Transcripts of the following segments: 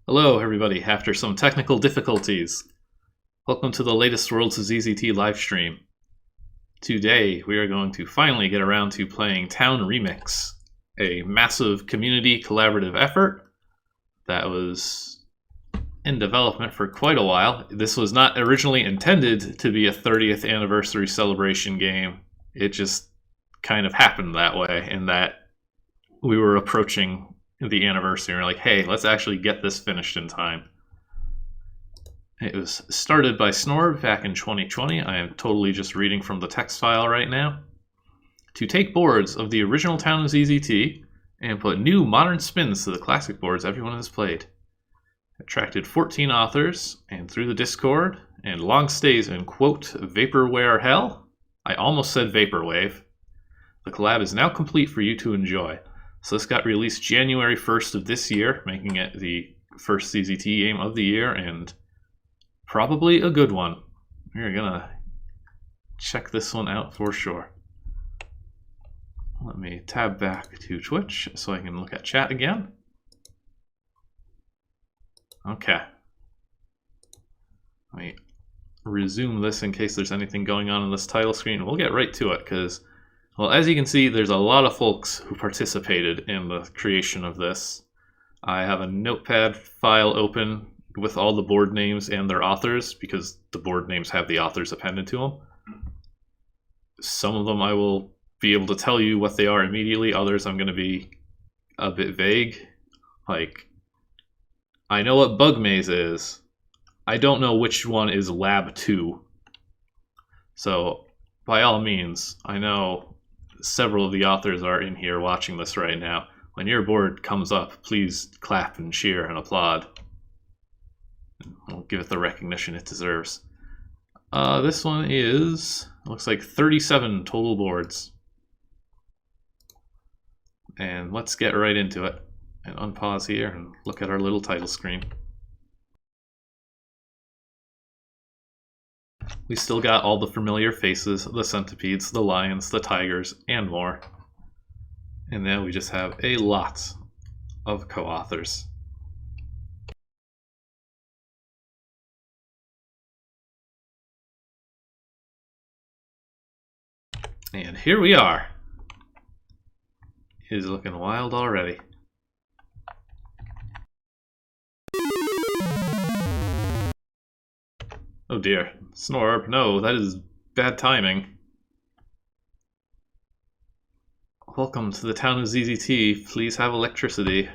Hello everybody, after some technical difficulties. Welcome to the latest Worlds of ZZT livestream. Today we are going to finally get around to playing Town Remix, a massive community collaborative effort that was in development for quite a while. This was not originally intended to be a 30th anniversary celebration game. It just kind of happened that way, in that we were approaching the anniversary and we're like, hey, let's actually get this finished in time. It was started by Snorb back in 2020. I am totally just reading from the text file right now. To take boards of the original Town of ZZT and put new modern spins to the classic boards everyone has played. Attracted 14 authors, and through the Discord and long stays in quote vaporware hell. I almost said vaporwave. The collab is now complete for you to enjoy. So this got released January 1st of this year, making it the first ZZT game of the year, and probably a good one. We're gonna check this one out for sure. Let me tab back to Twitch so I can look at chat again. Okay. Let me resume this in case there's anything going on this title screen. We'll get right to it because, well, as you can see, there's a lot of folks who participated in the creation of this. I have a notepad file open with all the board names and their authors because the board names have the authors appended to them. Some of them I will be able to tell you what they are immediately. Others I'm going to be a bit vague. Like, I know what Bug Maze is. I don't know which one is Lab 2. So, by all means, I know several of the authors are in here watching this right now. When your board comes up, please clap and cheer and applaud. We'll give it the recognition it deserves. This one is, looks like 37 total boards. And let's get right into it. And unpause here and look at our little title screen. We still got all the familiar faces, the centipedes, the lions, the tigers, and more. And now we just have a lot of co-authors. And here we are. It is looking wild already. Oh dear. Snorb, no, that is bad timing. Welcome to the Town of ZZT. Please have electricity.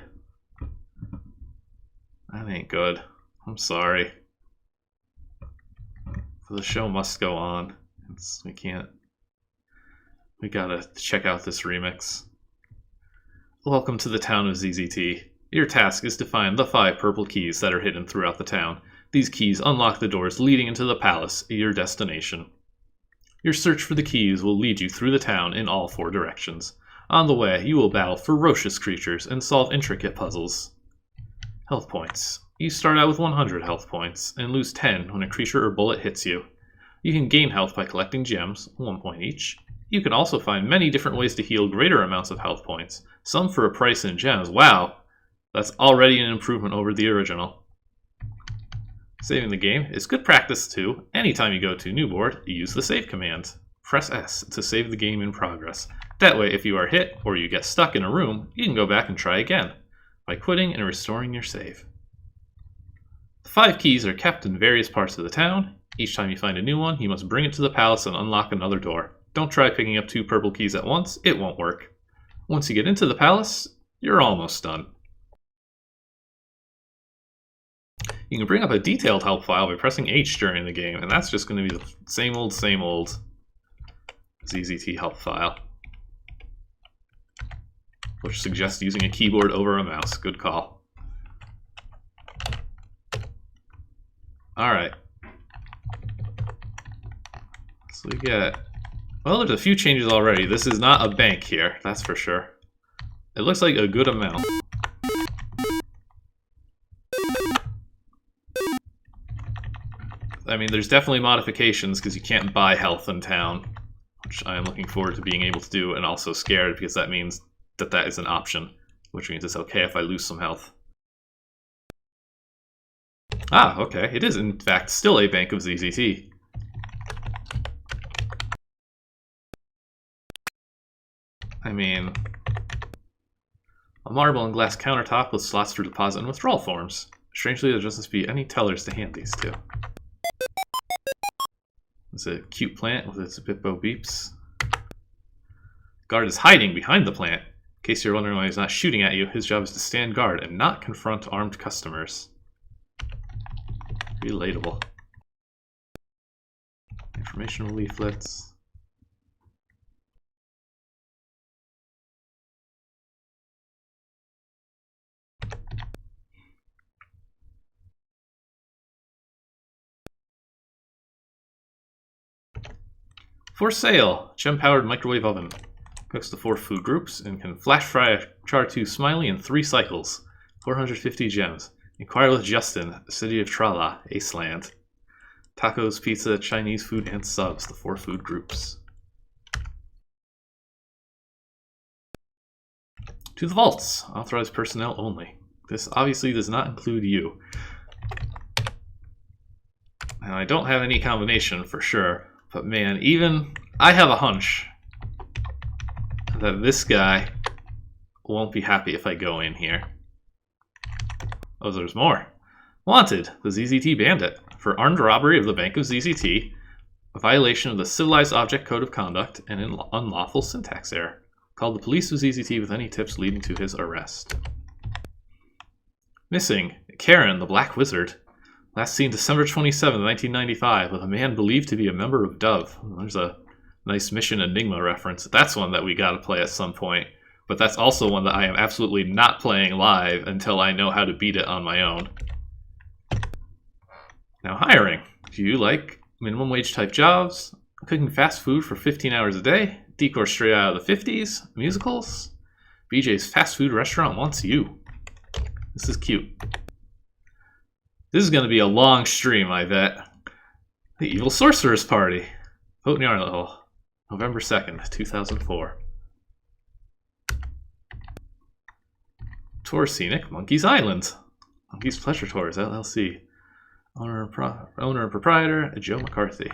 That ain't good. I'm sorry. The show must go on. We gotta check out this remix. Welcome to the Town of ZZT. Your task is to find the 5 purple keys that are hidden throughout the town. These keys unlock the doors leading into the palace, your destination. Your search for the keys will lead you through the town in all 4 directions. On the way, you will battle ferocious creatures and solve intricate puzzles. Health points. You start out with 100 health points and lose 10 when a creature or bullet hits you. You can gain health by collecting gems, 1 point each. You can also find many different ways to heal greater amounts of health points, some for a price in gems. Wow, that's already an improvement over the original. Saving the game is good practice too. Anytime you go to a new board, use the save command. Press S to save the game in progress. That way, if you are hit or you get stuck in a room, you can go back and try again by quitting and restoring your save. The 5 keys are kept in various parts of the town. Each time you find a new one, you must bring it to the palace and unlock another door. Don't try picking up 2 purple keys at once, it won't work. Once you get into the palace, you're almost done. You can bring up a detailed help file by pressing H during the game, and that's just going to be the same old ZZT help file, which suggests using a keyboard over a mouse. Good call. Alright. So we get, well, there's a few changes already. This is not a bank here, that's for sure. It looks like a good amount. I mean, there's definitely modifications because you can't buy health in town, which I am looking forward to being able to do, and also scared because that means that is an option, which means it's okay if I lose some health. Ah, okay. It is, in fact, still a bank of ZZT. I mean, a marble and glass countertop with slots for deposit and withdrawal forms. Strangely, there doesn't be any tellers to hand these to. It's a cute plant with its bippo beeps. Guard is hiding behind the plant. In case you're wondering why he's not shooting at you, his job is to stand guard and not confront armed customers. Relatable. Informational leaflets. For sale! Gem-powered microwave oven. Cooks the 4 food groups and can flash fry a Char2 Smiley in 3 cycles. 450 gems. Inquire with Justin, the city of Trala, Aceland. Tacos, pizza, Chinese food, and subs, the 4 food groups. To the vaults. Authorized personnel only. This obviously does not include you. Now, I don't have any combination for sure, but man, even I have a hunch that this guy won't be happy if I go in here. Oh, there's more. Wanted, the ZZT Bandit, for armed robbery of the Bank of ZZT, a violation of the Civilized Object Code of Conduct, and an unlawful syntax error. Called the police of ZZT with any tips leading to his arrest. Missing, Karen, the Black Wizard. Last seen December 27, 1995, with a man believed to be a member of Dove. There's a nice Mission Enigma reference. That's one that we gotta play at some point. But that's also one that I am absolutely not playing live until I know how to beat it on my own. Now hiring. Do you like minimum wage type jobs? Cooking fast food for 15 hours a day? Decor straight out of the 50s? Musicals? BJ's fast food restaurant wants you. This is cute. This is going to be a long stream, I bet. The Evil Sorcerer's Party. Vote in Yarnall. November 2nd, 2004. Tour Scenic, Monkey's Island. Monkey's Pleasure Tours, LLC. Owner and proprietor, Joe McCarthy.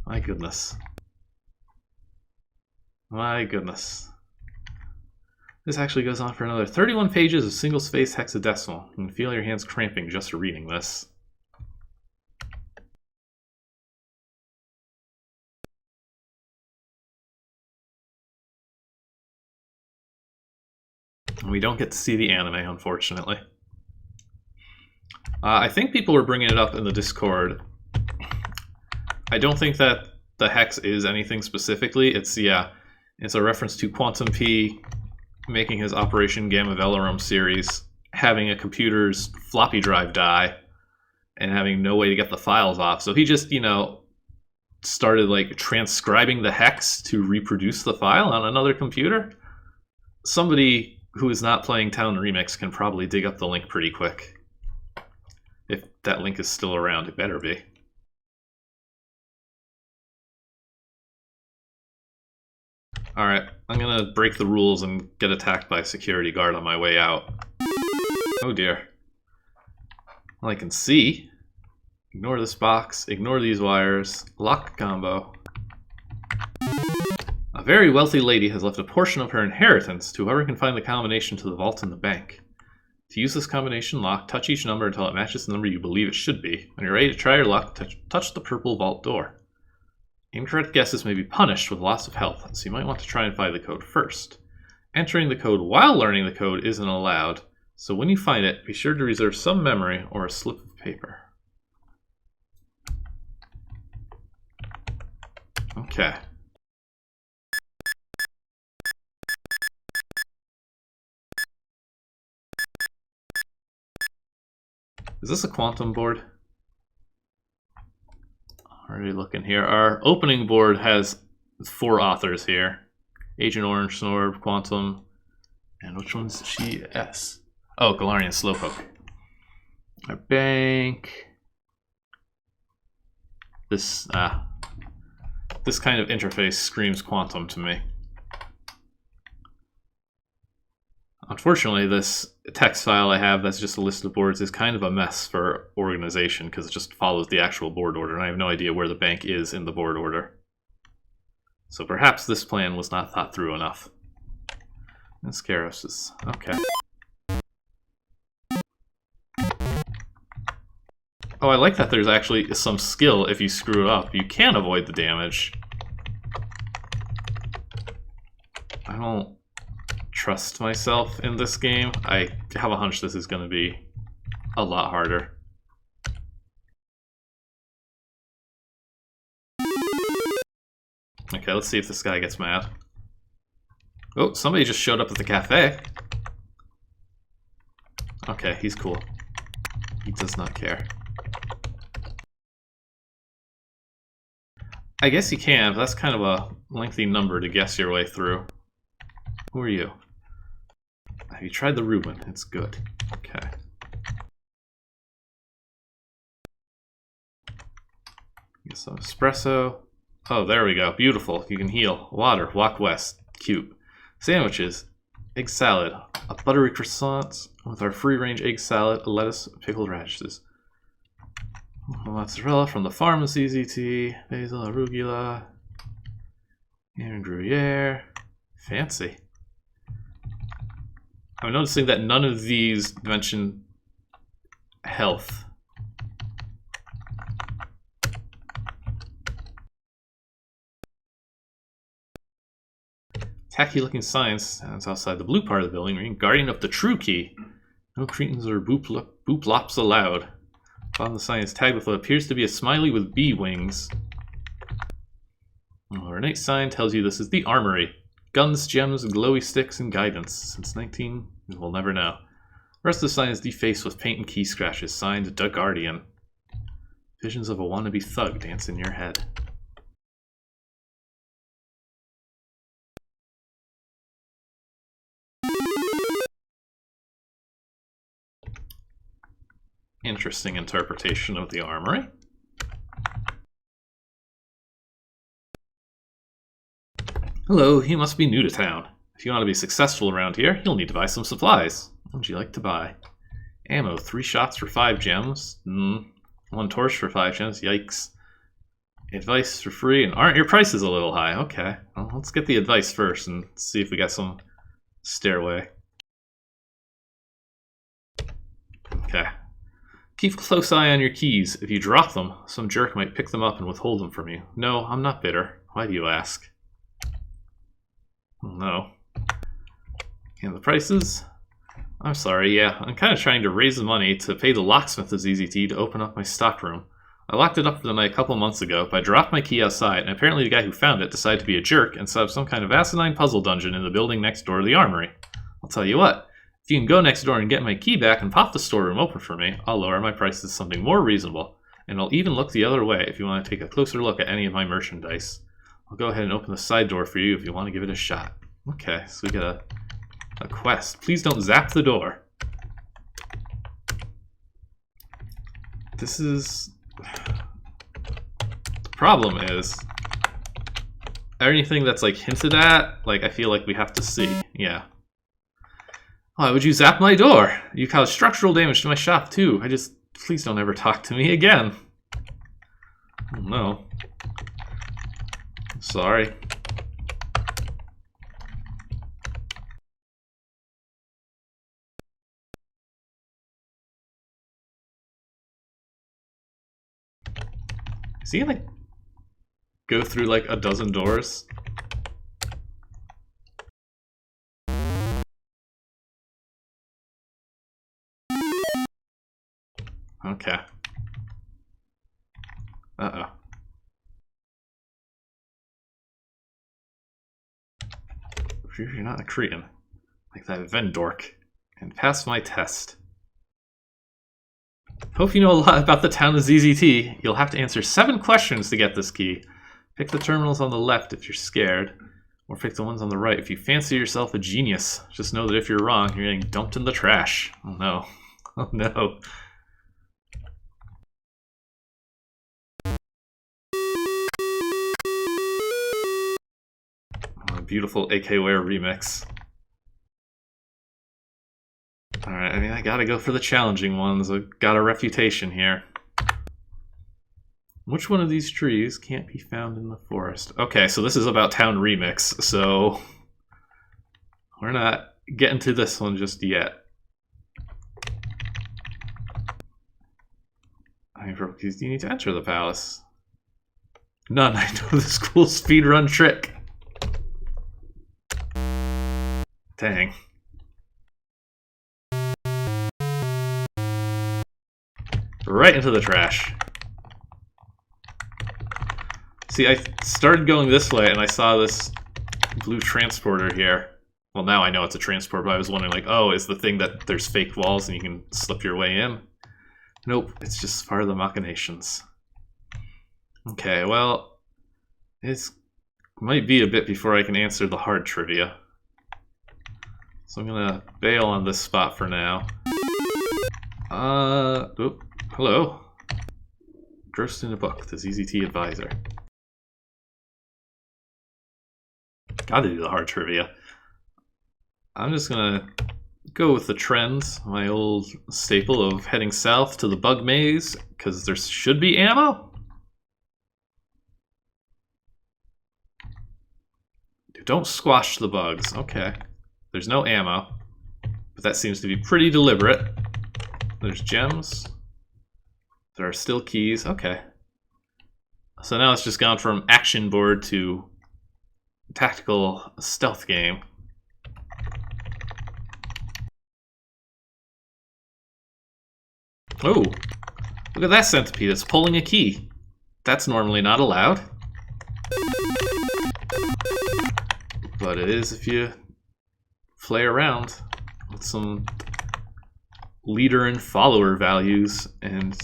My goodness. My goodness. This actually goes on for another 31 pages of single-spaced hexadecimal. You can feel your hands cramping just reading this. And we don't get to see the anime, unfortunately. I think people were bringing it up in the Discord. I don't think that the hex is anything specifically. It's a reference to Quantum P making his Operation Gamma Velorum series, having a computer's floppy drive die, and having no way to get the files off. So he just, started like transcribing the hex to reproduce the file on another computer. Somebody who is not playing Town Remix can probably dig up the link pretty quick. If that link is still around, it better be. Alright, I'm gonna break the rules and get attacked by a security guard on my way out. Oh dear. Well, I can see. Ignore this box, ignore these wires, lock combo. A very wealthy lady has left a portion of her inheritance to whoever can find the combination to the vault in the bank. To use this combination lock, touch each number until it matches the number you believe it should be. When you're ready to try your luck, touch the purple vault door. Incorrect guesses may be punished with loss of health, so you might want to try and find the code first. Entering the code while learning the code isn't allowed, so when you find it, be sure to reserve some memory or a slip of paper. Okay. Is this a quantum board? Already looking here. Our opening board has 4 authors here. Agent Orange, Snorb, Quantum, and which one's she? S. Oh, Galarian Slowpoke. Our bank. This kind of interface screams Quantum to me. Unfortunately, this text file I have that's just a list of boards is kind of a mess for organization because it just follows the actual board order, and I have no idea where the bank is in the board order. So perhaps this plan was not thought through enough. And Kairos is... okay. Oh, I like that there's actually some skill if you screw it up. You can avoid the damage. I don't trust myself in this game. I have a hunch this is going to be a lot harder. Okay, let's see if this guy gets mad. Oh, somebody just showed up at the cafe. Okay, he's cool. He does not care. I guess you can, but that's kind of a lengthy number to guess your way through. Who are you? Have you tried the Reuben? It's good. Okay. Get some espresso. Oh, there we go. Beautiful. You can heal. Water. Walk west. Cute. Sandwiches. Egg salad. A buttery croissant with our free-range egg salad, lettuce, pickled radishes. Mozzarella from the farm of ZZT. Basil, arugula. And Gruyere. Fancy. I'm noticing that none of these mention health. Tacky looking signs stands outside the blue part of the building, reading Guardian of the True Key. No cretins or booplops allowed. On the sign is tagged with what appears to be a smiley with bee wings. Our ornate sign tells you this is the Armory. Guns, gems, glowy sticks, and guidance. Since 19, we'll never know. The rest of the sign is defaced with paint and key scratches, signed The Guardian. Visions of a wannabe thug dance in your head. Interesting interpretation of the Armory. Hello, you must be new to town. If you want to be successful around here, you'll need to buy some supplies. What would you like to buy? Ammo, 3 shots for 5 gems. 1 torch for 5 gems, yikes. Advice for free, and aren't your prices a little high? Okay, well, let's get the advice first and see if we got some stairway. Okay. Keep a close eye on your keys. If you drop them, some jerk might pick them up and withhold them from you. No, I'm not bitter. Why do you ask? No. And the prices? I'm sorry, yeah. I'm kind of trying to raise the money to pay the locksmith of ZZT to open up my stockroom. I locked it up for the night a couple months ago, but I dropped my key outside, and apparently the guy who found it decided to be a jerk and set up some kind of asinine puzzle dungeon in the building next door to the Armory. I'll tell you what. If you can go next door and get my key back and pop the storeroom open for me, I'll lower my prices to something more reasonable, and I'll even look the other way if you want to take a closer look at any of my merchandise. I'll go ahead and open the side door for you if you want to give it a shot. Okay, so we get a quest. Please don't zap the door. This is... The problem is... anything that's like hinted at, like I feel like we have to see. Yeah. Why would you zap my door? You caused structural damage to my shop too. Please don't ever talk to me again. Oh no. Sorry. Is he gonna go through like a dozen doors? Okay. Uh-oh. You're not a Cretan. Like that Vendork. And pass my test. Hope you know a lot about the town of ZZT. You'll have to answer 7 questions to get this key. Pick the terminals on the left if you're scared. Or pick the ones on the right if you fancy yourself a genius. Just know that if you're wrong, you're getting dumped in the trash. Oh no. Oh no. Beautiful AK Wear remix. Alright, I mean, I gotta go for the challenging ones. I've got a reputation here. Which one of these trees can't be found in the forest? Okay, so this is about Town Remix, so we're not getting to this one just yet. I mean, for keys, do you need to enter the palace? None. I know this cool speedrun trick. Dang. Right into the trash. See, I started going this way and I saw this blue transporter here. Well, now I know it's a transport, but I was wondering, like, oh, is the thing that there's fake walls and you can slip your way in? Nope, it's just part of the machinations. Okay, well, it might be a bit before I can answer the hard trivia. So I'm gonna bail on this spot for now. Oop, hello. Grossed in a book, the ZZT advisor. Gotta do the hard trivia. I'm just gonna go with the trends, my old staple of heading south to the bug maze, because there should be ammo. Don't squash the bugs. Okay. There's no ammo, but that seems to be pretty deliberate. There's gems. There are still keys. Okay. So now it's just gone from action board to tactical stealth game. Oh, look at that centipede. It's pulling a key. That's normally not allowed. But it is if you play around with some leader and follower values and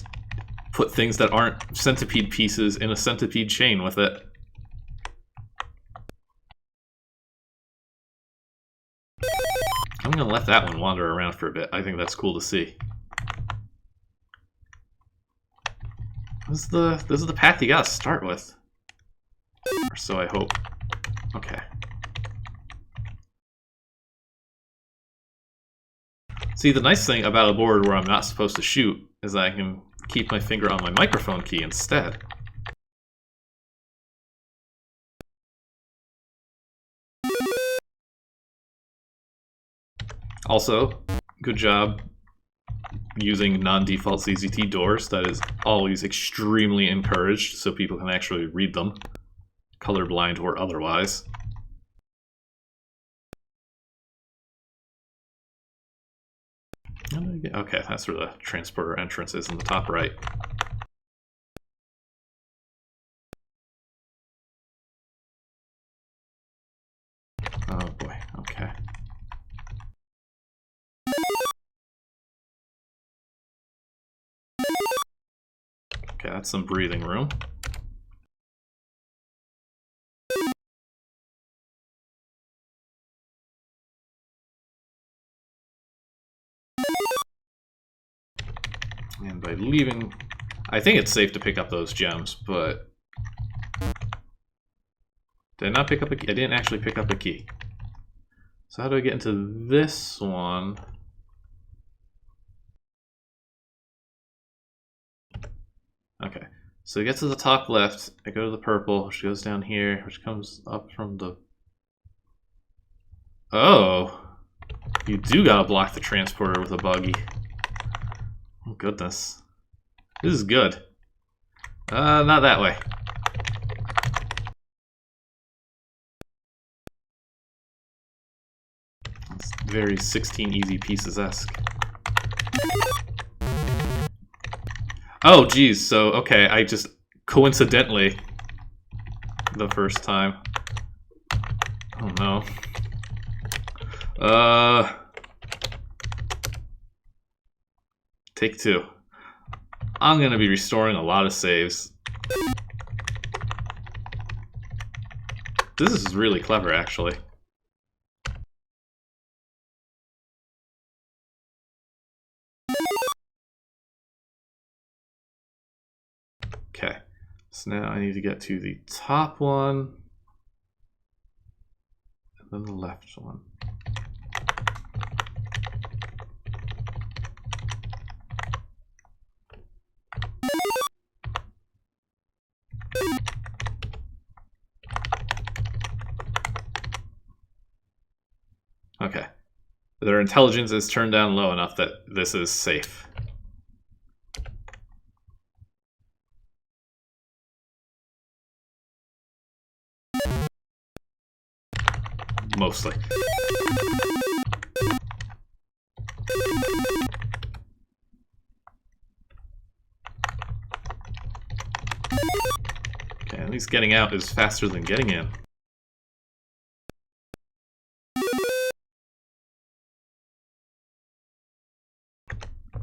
put things that aren't centipede pieces in a centipede chain with it. I'm gonna let that one wander around for a bit. I think that's cool to see. This is the path you gotta start with. Or so I hope. Okay. See, the nice thing about a board where I'm not supposed to shoot is I can keep my finger on my microphone key instead. Also, good job using non-default ZZT doors. That is always extremely encouraged so people can actually read them, colorblind or otherwise. Okay, that's where the transporter entrance is in the top right. Oh boy, okay. Okay, that's some breathing room. And by leaving, I think it's safe to pick up those gems, but did I not pick up a key? I didn't actually pick up a key. So how do I get into this one? Okay, so I get to the top left, I go to the purple, which goes down here, which comes up from the... Oh! You do gotta block the transporter with a buggy. Oh goodness. This is good. Not that way. It's very 16 Easy Pieces-esque. Oh geez, so okay, I just coincidentally the first time. Oh no. Take two. I'm gonna be restoring a lot of saves. This is really clever, actually. Okay, so now I need to get to the top one, and then the left one. Their intelligence is turned down low enough that this is safe. Mostly. Okay, at least getting out is faster than getting in.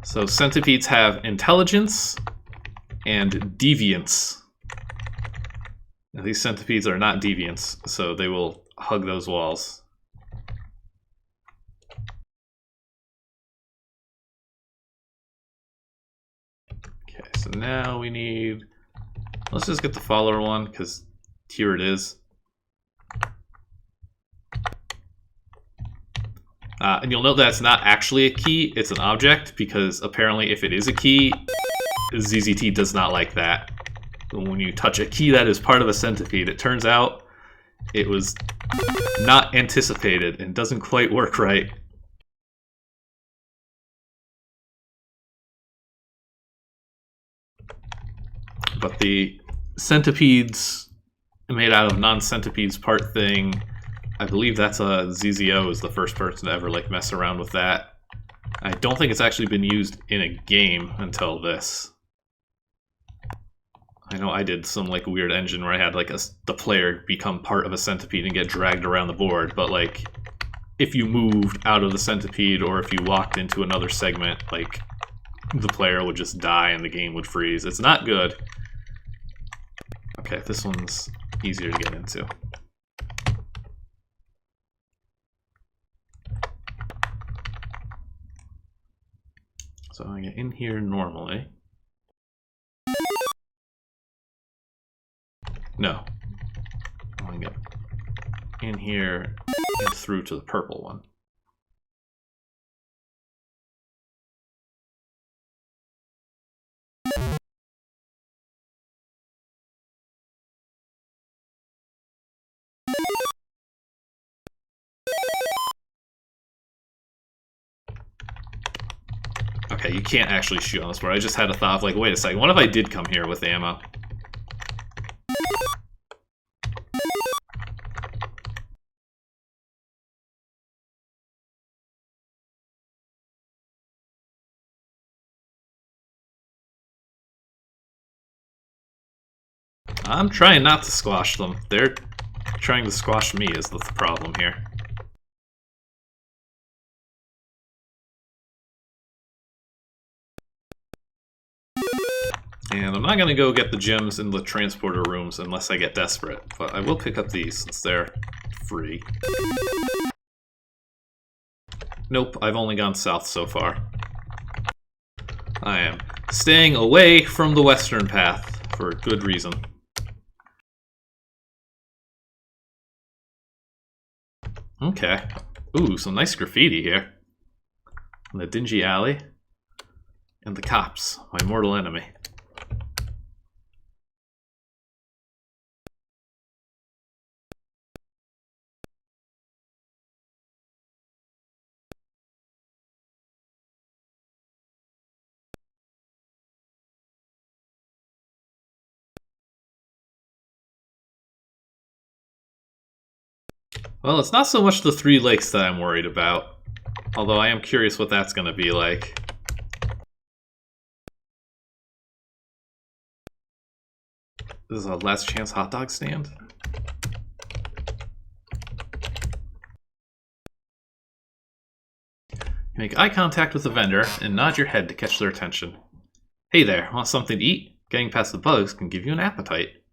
So centipedes have intelligence and deviance. Now, these centipedes are not deviants, so they will hug those walls. Okay, so now we need... Let's just get the follower one, because here it is. And you'll note that it's not actually a key, it's an object, because apparently if it is a key, ZZT does not like that. When you touch a key that is part of a centipede, it turns out it was not anticipated and doesn't quite work right. But the centipedes made out of non-centipedes part thing, I believe that's a ZZO is the first person to ever like mess around with that. I don't think it's actually been used in a game until this. I know I did some like weird engine where I had like the player become part of a centipede and get dragged around the board, but like if you moved out of the centipede or if you walked into another segment, like the player would just die and the game would freeze. It's not good. Okay, this one's easier to get into. So I get in here normally. No. I want to get in here and through to the purple one. Okay, you can't actually shoot on this board. I just had a thought of like, wait a second, what if I did come here with ammo? I'm trying not to squash them. They're trying to squash me is the problem here. And I'm not going to go get the gems in the transporter rooms unless I get desperate, but I will pick up these since they're free. Nope, I've only gone south so far. I am staying away from the western path for a good reason. Okay. Ooh, some nice graffiti here. In the dingy alley. And the cops, my mortal enemy. Well, it's not so much the 3 lakes that I'm worried about. Although I am curious what that's going to be like. This is a last chance hot dog stand? Make eye contact with the vendor and nod your head to catch their attention. Hey there, want something to eat? Getting past the bugs can give you an appetite.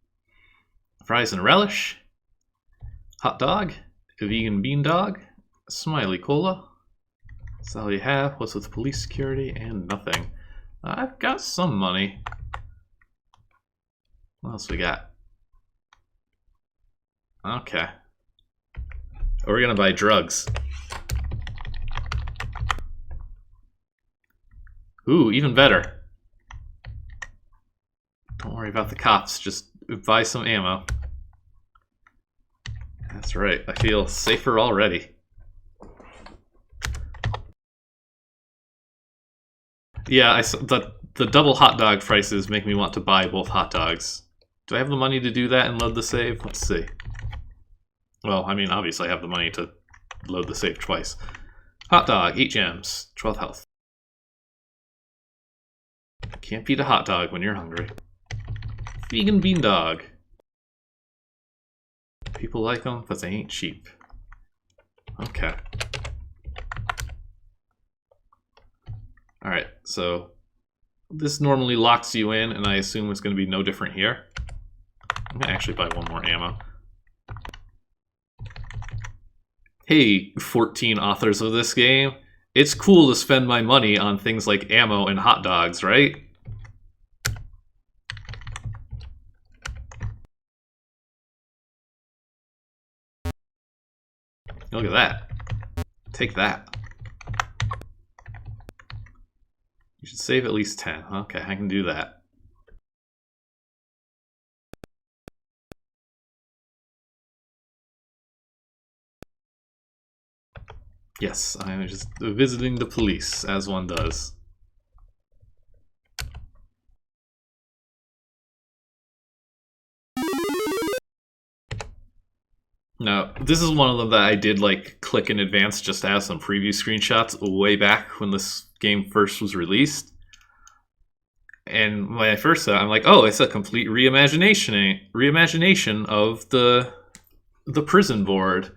Fries and relish? Hot dog? A vegan bean dog? Smiley cola? That's all you have. What's with police security? And nothing. I've got some money. What else we got? Okay. We're gonna buy drugs. Ooh, even better. Don't worry about the cops, just buy some ammo. That's right, I feel safer already. Yeah, the double hot dog prices make me want to buy both hot dogs. Do I have the money to do that and load the save? Let's see. Well, I mean, obviously I have the money to load the save twice. Hot dog, 8 gems, 12 health. Can't beat a hot dog when you're hungry. Vegan bean dog. People like them, but they ain't cheap. Okay. Alright, so this normally locks you in, and I assume it's going to be no different here. I'm going to actually buy one more ammo. Hey, 14 authors of this game. It's cool to spend my money on things like ammo and hot dogs, right? Look at that. Take that. You should save at least 10. Okay, I can do that. Yes, I'm just visiting the police, as one does. Now, this is one of them that I did like click in advance just to have some preview screenshots way back when this game first was released. And when I first saw it, I'm like, oh, it's a complete reimagination of the prison board.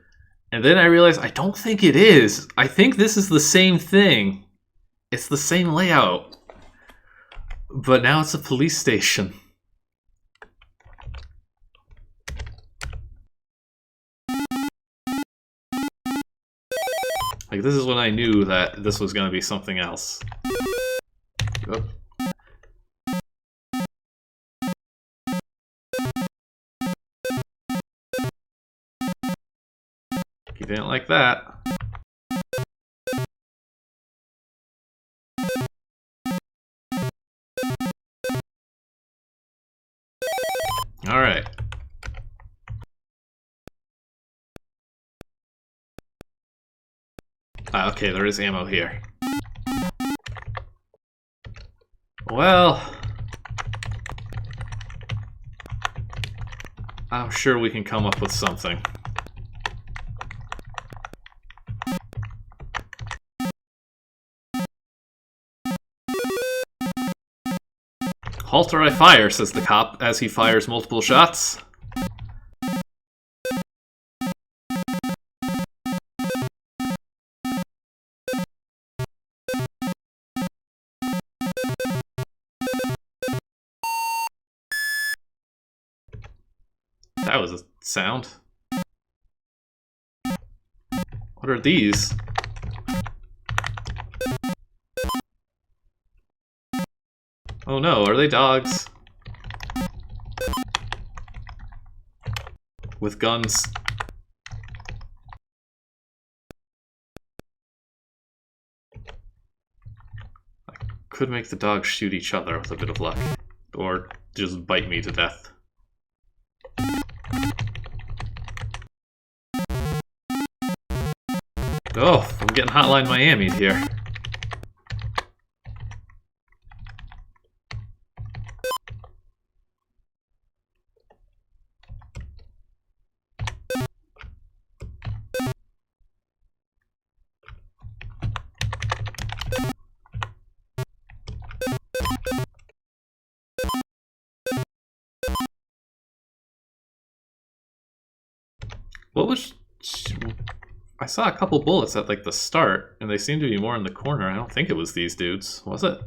And then I realized I don't think it is. I think this is the same thing. It's the same layout. But now it's a police station. Like, this is when I knew that this was going to be something else. Oh. You didn't like that. Alright. Okay, there is ammo here. Well, I'm sure we can come up with something. Halt or I fire, says the cop as he fires multiple shots. That was a sound. What are these? Oh no, are they dogs? With guns. I could make the dogs shoot each other with a bit of luck. Or just bite me to death. Oh, I'm getting Hotline Miami'd here. What was... I saw a couple bullets at like the start, and they seem to be more in the corner. I don't think it was these dudes, was it?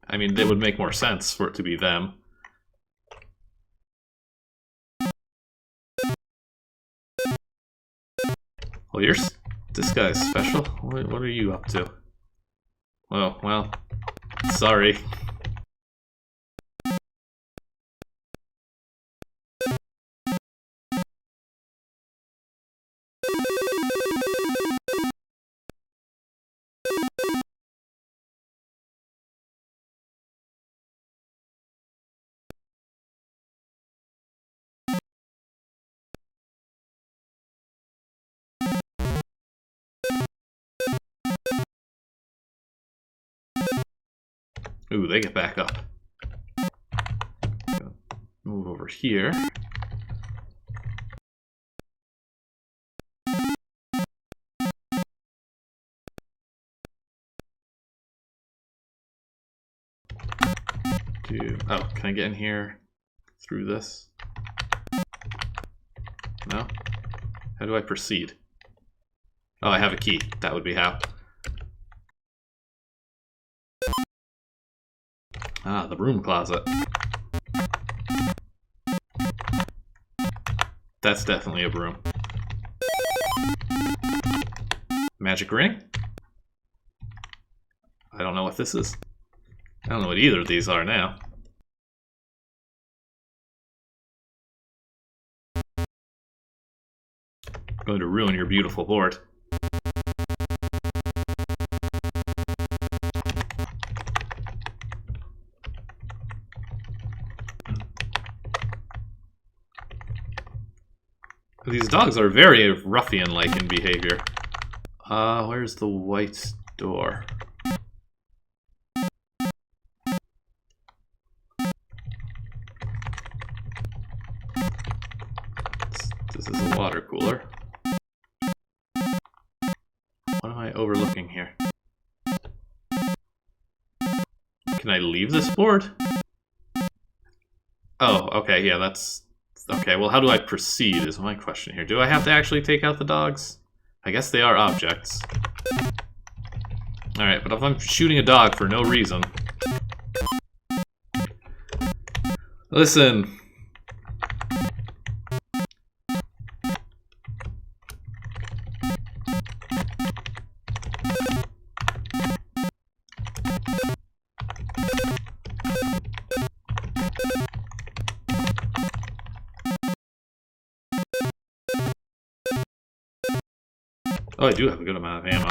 I mean, it would make more sense for it to be them. Well, this guy's special. What are you up to? Oh, well, sorry. Ooh, they get back up. Move over here. Oh, can I get in here through this? No? How do I proceed? Oh, I have a key. That would be how. Ah, the broom closet. That's definitely a broom. Magic ring? I don't know what this is. I don't know what either of these are now. Going to ruin your beautiful board. These dogs are very ruffian-like in behavior. Where's the white door? This is a water cooler. What am I overlooking here? Can I leave this board? Oh, okay, yeah, that's... Okay, well, how do I proceed is my question here. Do I have to actually take out the dogs? I guess they are objects. Alright, but if I'm shooting a dog for no reason... Listen... Oh, I do have a good amount of ammo.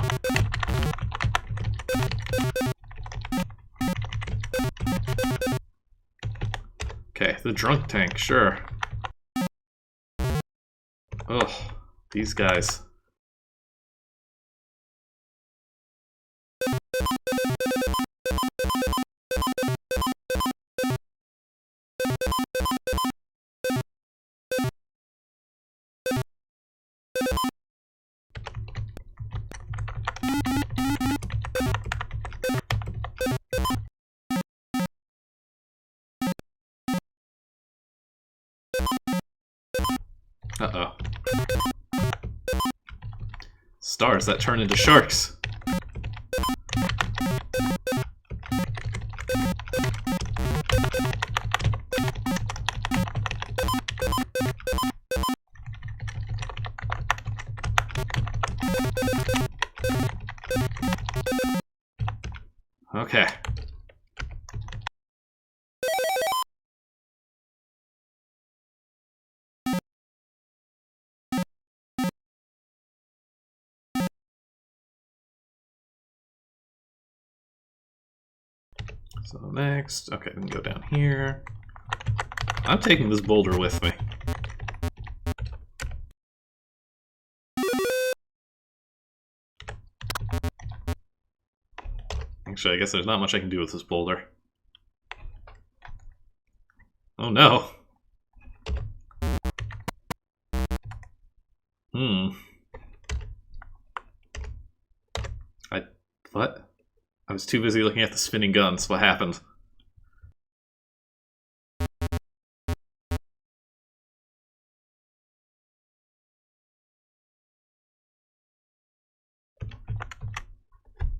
Okay, the drunk tank, sure. Ugh, these guys. Uh-oh. Stars that turn into sharks. Okay. So next, okay, we can go down here. I'm taking this boulder with me. Actually, I guess there's not much I can do with this boulder. Oh no. What? I was too busy looking at the spinning guns. What happened?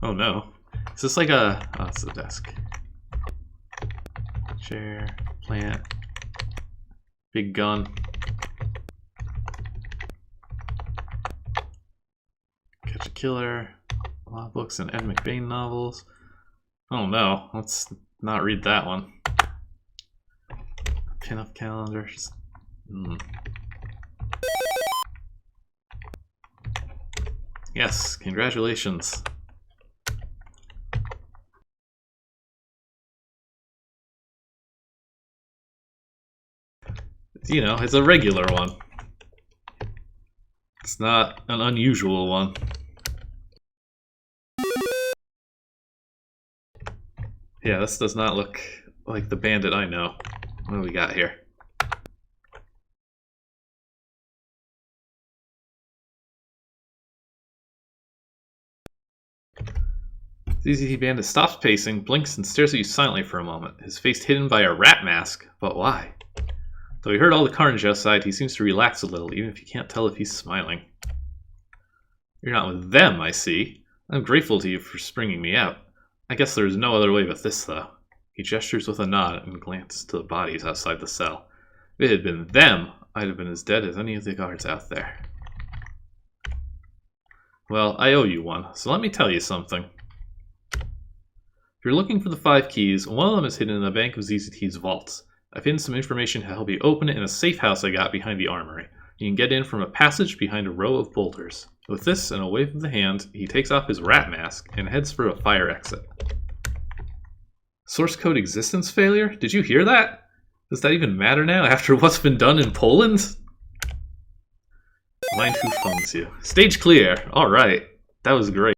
Oh no. Is this like a... Oh, it's a desk. Chair, plant, big gun. Catch a killer, law books and Ed McBain novels. Oh no, let's not read that one. Pin-up calendars. Yes, congratulations. You know, it's a regular one. It's not an unusual one. Yeah, this does not look like the bandit I know. What do we got here? ZZT bandit stops pacing, blinks, and stares at you silently for a moment, his face hidden by a rat mask. But why? Though he heard all the carnage outside, he seems to relax a little, even if you can't tell if he's smiling. You're not with them, I see. I'm grateful to you for springing me out. I guess there's no other way but this, though. He gestures with a nod and glances to the bodies outside the cell. If it had been them, I'd have been as dead as any of the guards out there. Well, I owe you one, so let me tell you something. If you're looking for the 5 keys, one of them is hidden in the bank of ZZT's vaults. I've hidden some information to help you open it in a safe house I got behind the armory. You can get in from a passage behind a row of boulders. With this and a wave of the hand, he takes off his rat mask and heads for a fire exit. Source code existence failure? Did you hear that? Does that even matter now after what's been done in Poland? Mind who funds you. Stage clear. Alright. That was great.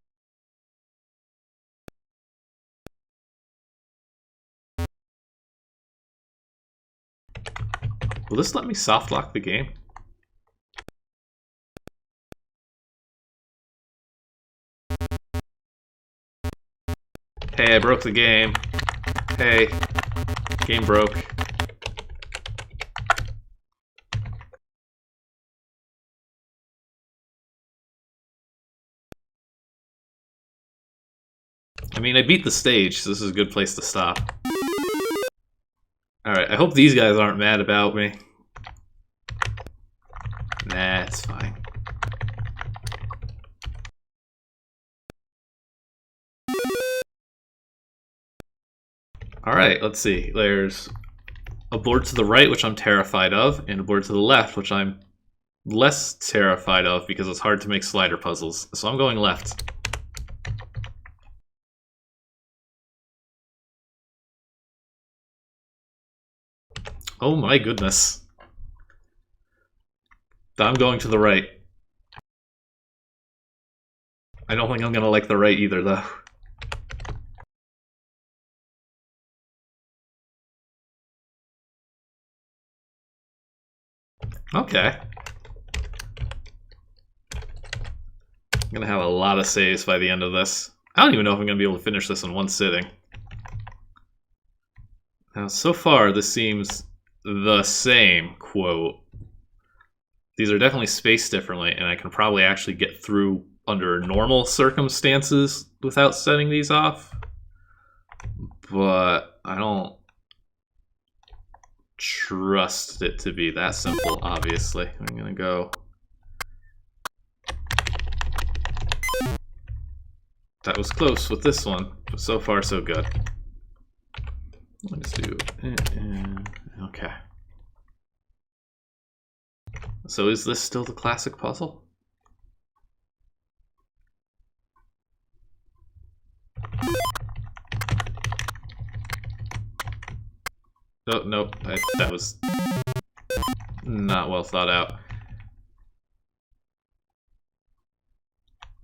Will this let me soft lock the game? Hey, I broke the game. Hey, game broke. I mean, I beat the stage, so this is a good place to stop. Alright, I hope these guys aren't mad about me. Nah, it's fine. Alright, let's see. There's a board to the right, which I'm terrified of, and a board to the left, which I'm less terrified of because it's hard to make slider puzzles. So I'm going left. Oh my goodness. I'm going to the right. I don't think I'm gonna like the right either, though. Okay. I'm gonna have a lot of saves by the end of this. I don't even know if I'm gonna be able to finish this in one sitting. Now, so far, this seems the same, quote. These are definitely spaced differently, and I can probably actually get through under normal circumstances without setting these off. But I don't trust it to be that simple, obviously. I'm gonna go... That was close with this one, but so far so good. Let's do... Okay. So is this still the classic puzzle? Oh, nope, that was not well thought out.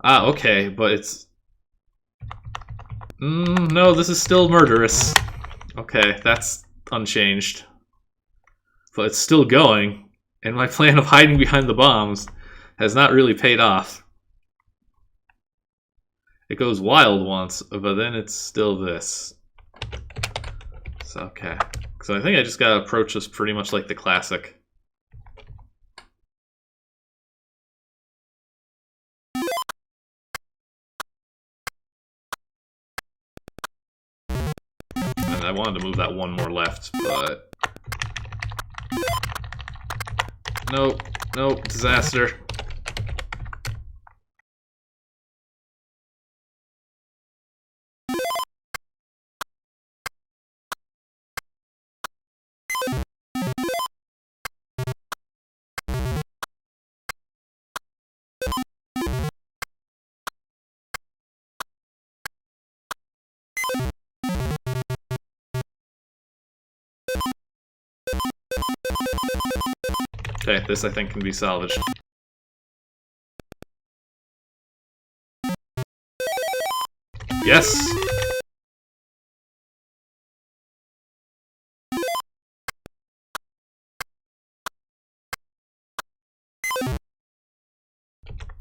Ah, okay, but it's... no, this is still murderous. Okay, that's unchanged. But it's still going, and my plan of hiding behind the bombs has not really paid off. It goes wild once, but then it's still this. So, okay. So I think I just gotta approach this pretty much like the classic. And I wanted to move that one more left, but... Nope, nope, disaster. Okay, this I think can be salvaged. Yes!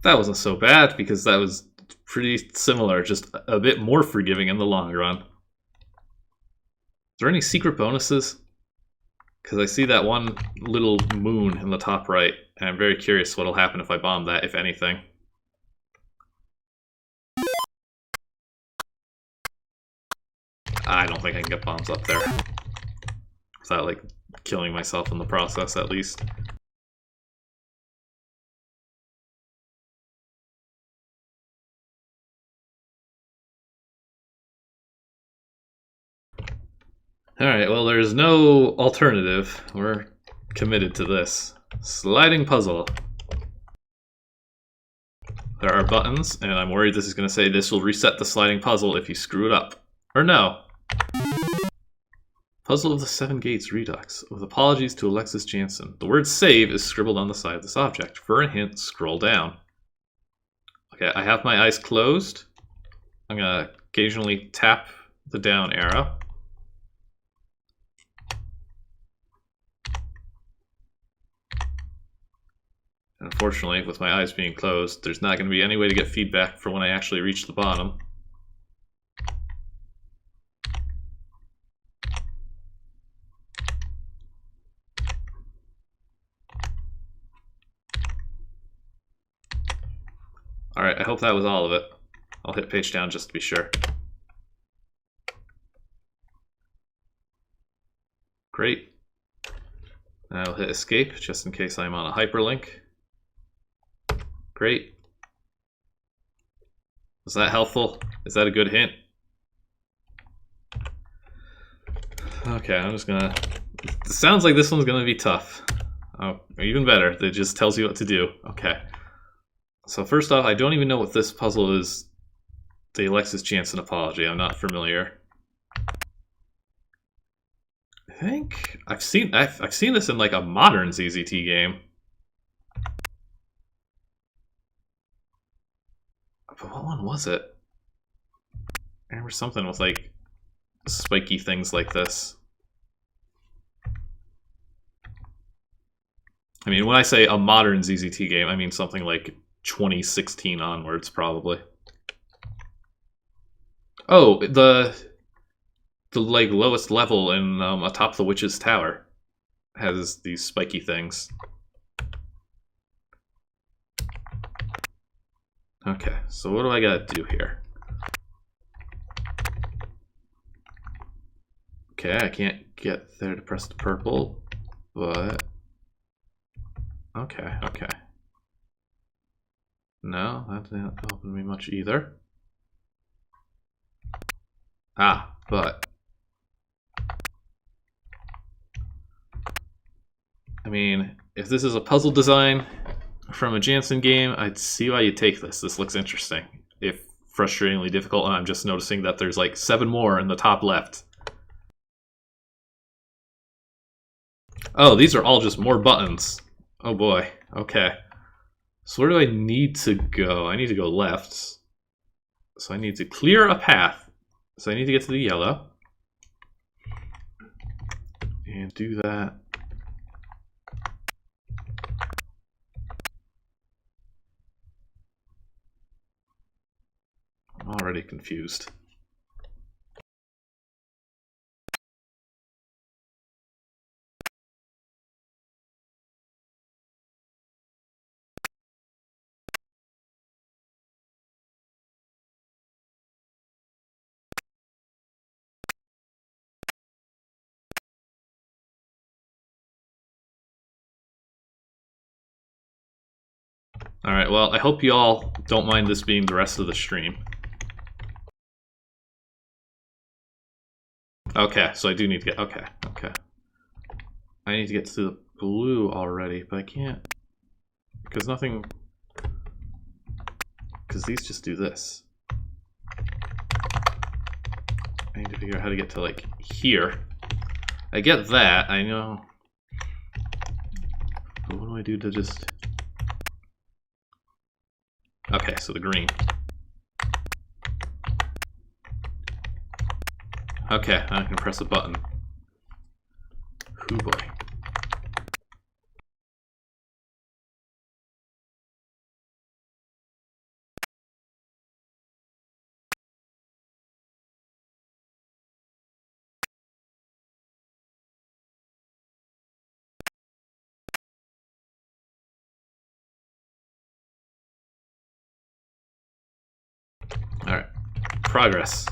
That wasn't so bad, because that was pretty similar, just a bit more forgiving in the long run. Is there any secret bonuses? Because I see that one little moon in the top right, and I'm very curious what'll happen if I bomb that, if anything. I don't think I can get bombs up there without, like, killing myself in the process, at least. Alright, well, there's no alternative. We're committed to this. Sliding puzzle. There are buttons, and I'm worried this is going to say this will reset the sliding puzzle if you screw it up. Or no. Puzzle of the Seven Gates Redux. With apologies to Alexis Jansen. The word save is scribbled on the side of this object. For a hint, scroll down. Okay, I have my eyes closed. I'm going to occasionally tap the down arrow. Unfortunately, with my eyes being closed, there's not going to be any way to get feedback for when I actually reach the bottom. Alright, I hope that was all of it. I'll hit page down just to be sure. Great. I'll hit escape just in case I'm on a hyperlink. Great. Was that helpful? Is that a good hint? Okay, I'm just gonna... It sounds like this one's gonna be tough. Oh, even better. It just tells you what to do. Okay. So first off, I don't even know what this puzzle is. The Alexis Jansen apology. I'm not familiar. I think I've seen this in like a modern ZZT game. But what one was it? I remember something with like spiky things like this. I mean, when I say a modern ZZT game, I mean something like 2016 onwards, probably. Oh, the like lowest level in atop the Witch's Tower has these spiky things. Okay, so what do I gotta do here? Okay, I can't get there to press the purple, but... Okay. No, that didn't help me much either. Ah, but... I mean, if this is a puzzle design from a Jansen game, I'd see why you take this. This looks interesting. If frustratingly difficult, and I'm just noticing that there's like 7 more in the top left. Oh, these are all just more buttons. Oh boy, okay. So where do I need to go? I need to go left. So I need to clear a path. So I need to get to the yellow. And do that. I'm already confused. Alright, well, I hope you all don't mind this being the rest of the stream. Okay, so I do need to get... Okay. I need to get to the blue already, but I can't... Because nothing... Because these just do this. I need to figure out how to get to, like, here. I get that, I know... But what do I do to just... Okay, so the green. Okay, I can press a button. Hoo boy. Alright. Progress.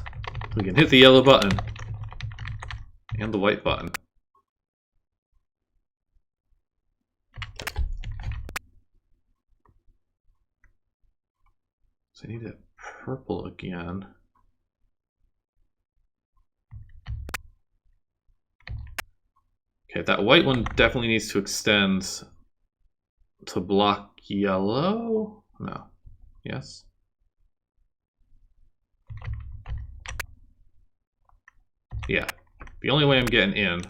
We can hit the yellow button. And the white button. So I need a purple again. Okay, that white one definitely needs to extend to block yellow? No. Yes? Yeah. The only way I'm getting in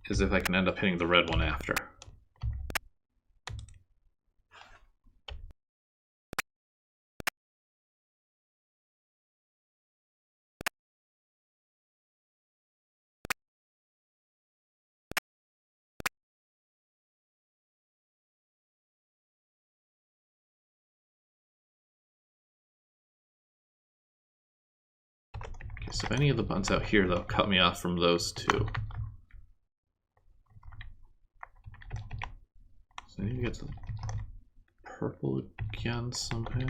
is if I can end up hitting the red one after. Okay, so any of the buttons out here, they'll cut me off from those two. So I need to get to purple again somehow.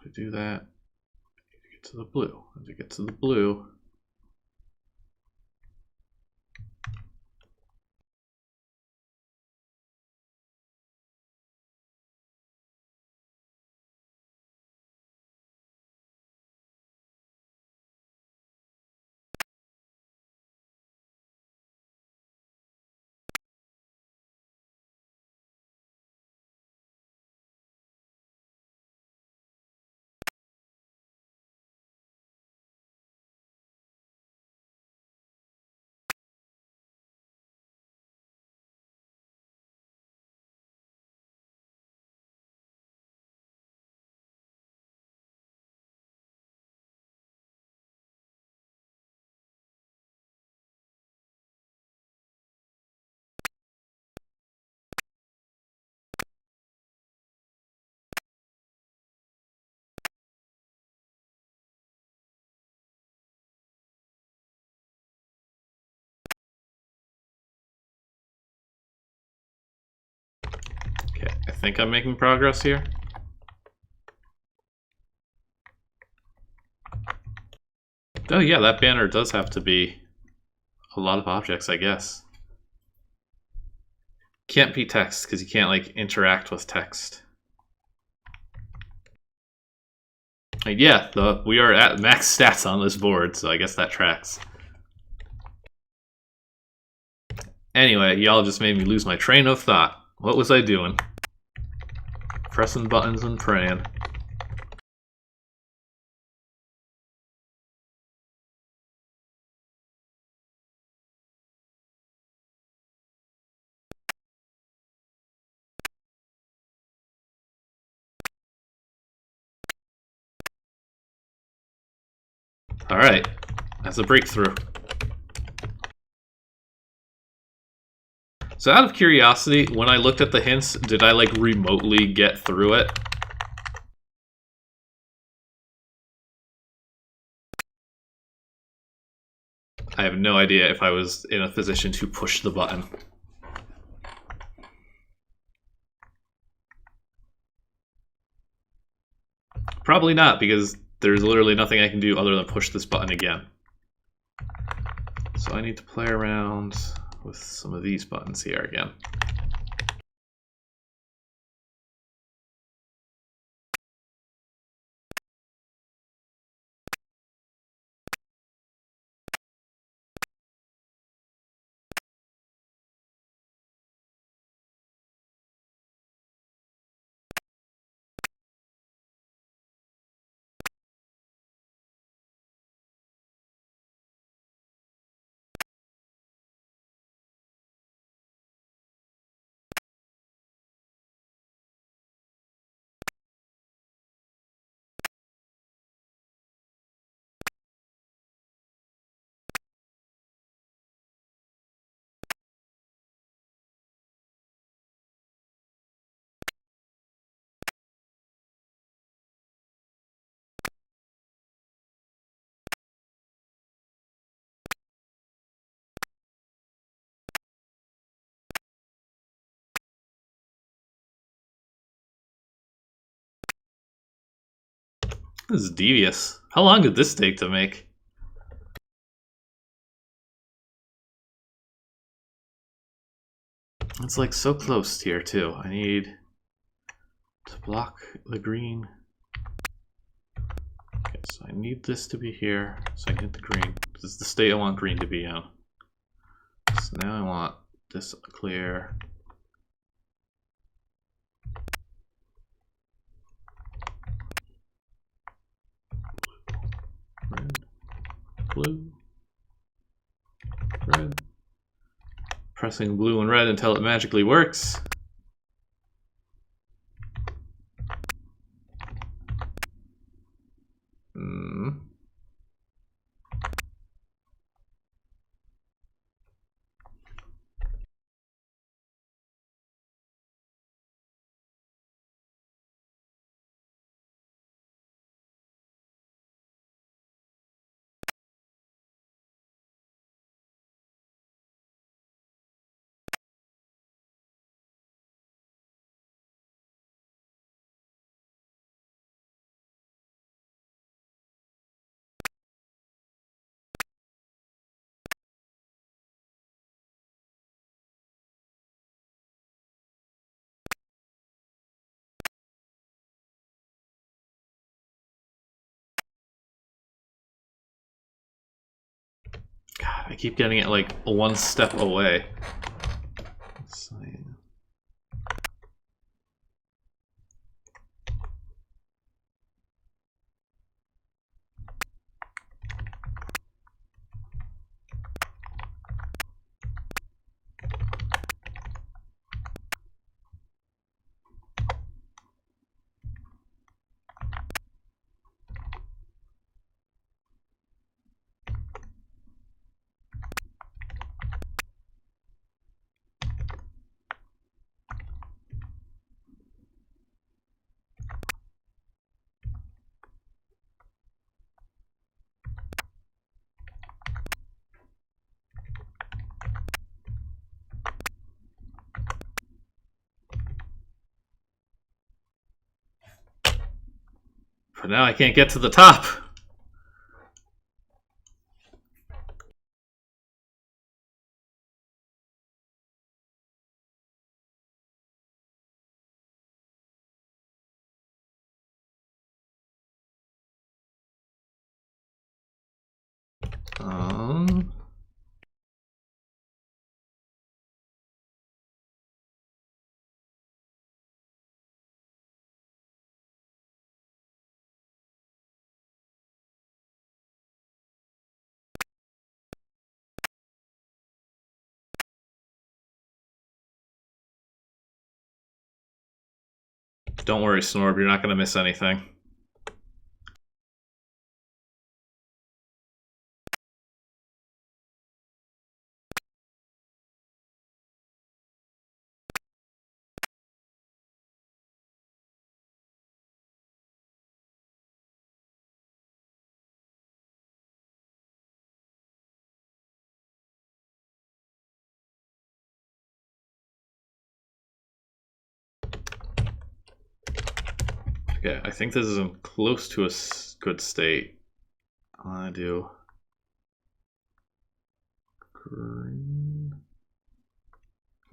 To do that, I need to get to the blue. And to get to the blue, okay, I think I'm making progress here. Oh yeah, that banner does have to be a lot of objects, I guess. Can't be text, because you can't, like, interact with text. Yeah, we are at max stats on this board, so I guess that tracks. Anyway, y'all just made me lose my train of thought. What was I doing? Pressing buttons and praying. Alright, that's a breakthrough. So out of curiosity, when I looked at the hints, did I like remotely get through it? I have no idea if I was in a position to push the button. Probably not, because there's literally nothing I can do other than push this button again. So I need to play around with some of these buttons here again. This is devious. How long did this take to make? It's like so close here too. I need to block the green. Okay, so I need this to be here so I can hit the green. This is the state I want green to be in. So now I want this clear. Red, blue, red. Pressing blue and red until it magically works. God, I keep getting it like one step away. So, yeah. But now I can't get to the top. Don't worry, Snorb, you're not going to miss anything. Okay, I think this is close to a good state. I want to do green.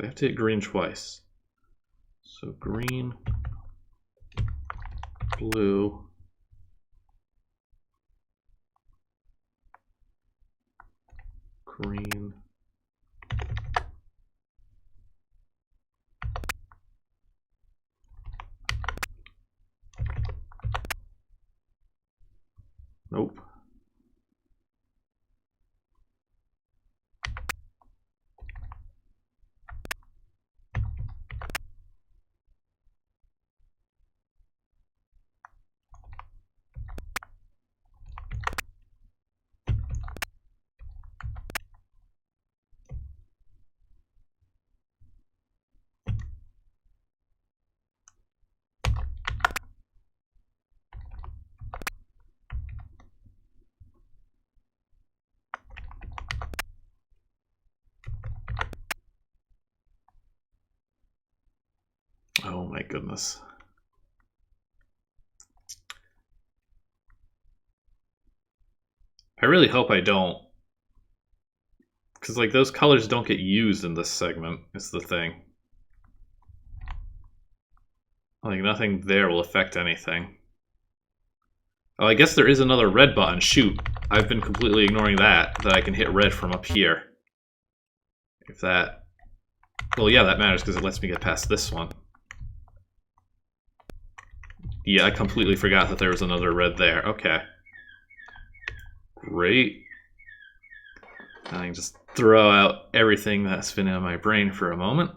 I have to hit green twice. So green, blue, green. Nope. Oh my goodness. really hope I don't. Because, like, those colors don't get used in this segment, is the thing. Like, nothing there will affect anything. Oh, I guess there is another red button. Shoot. I've been completely ignoring that I can hit red from up here. If that... Well, yeah, that matters because it lets me get past this one. Yeah, I completely forgot that there was another red there. Okay. Great. I can just throw out everything that's been in my brain for a moment.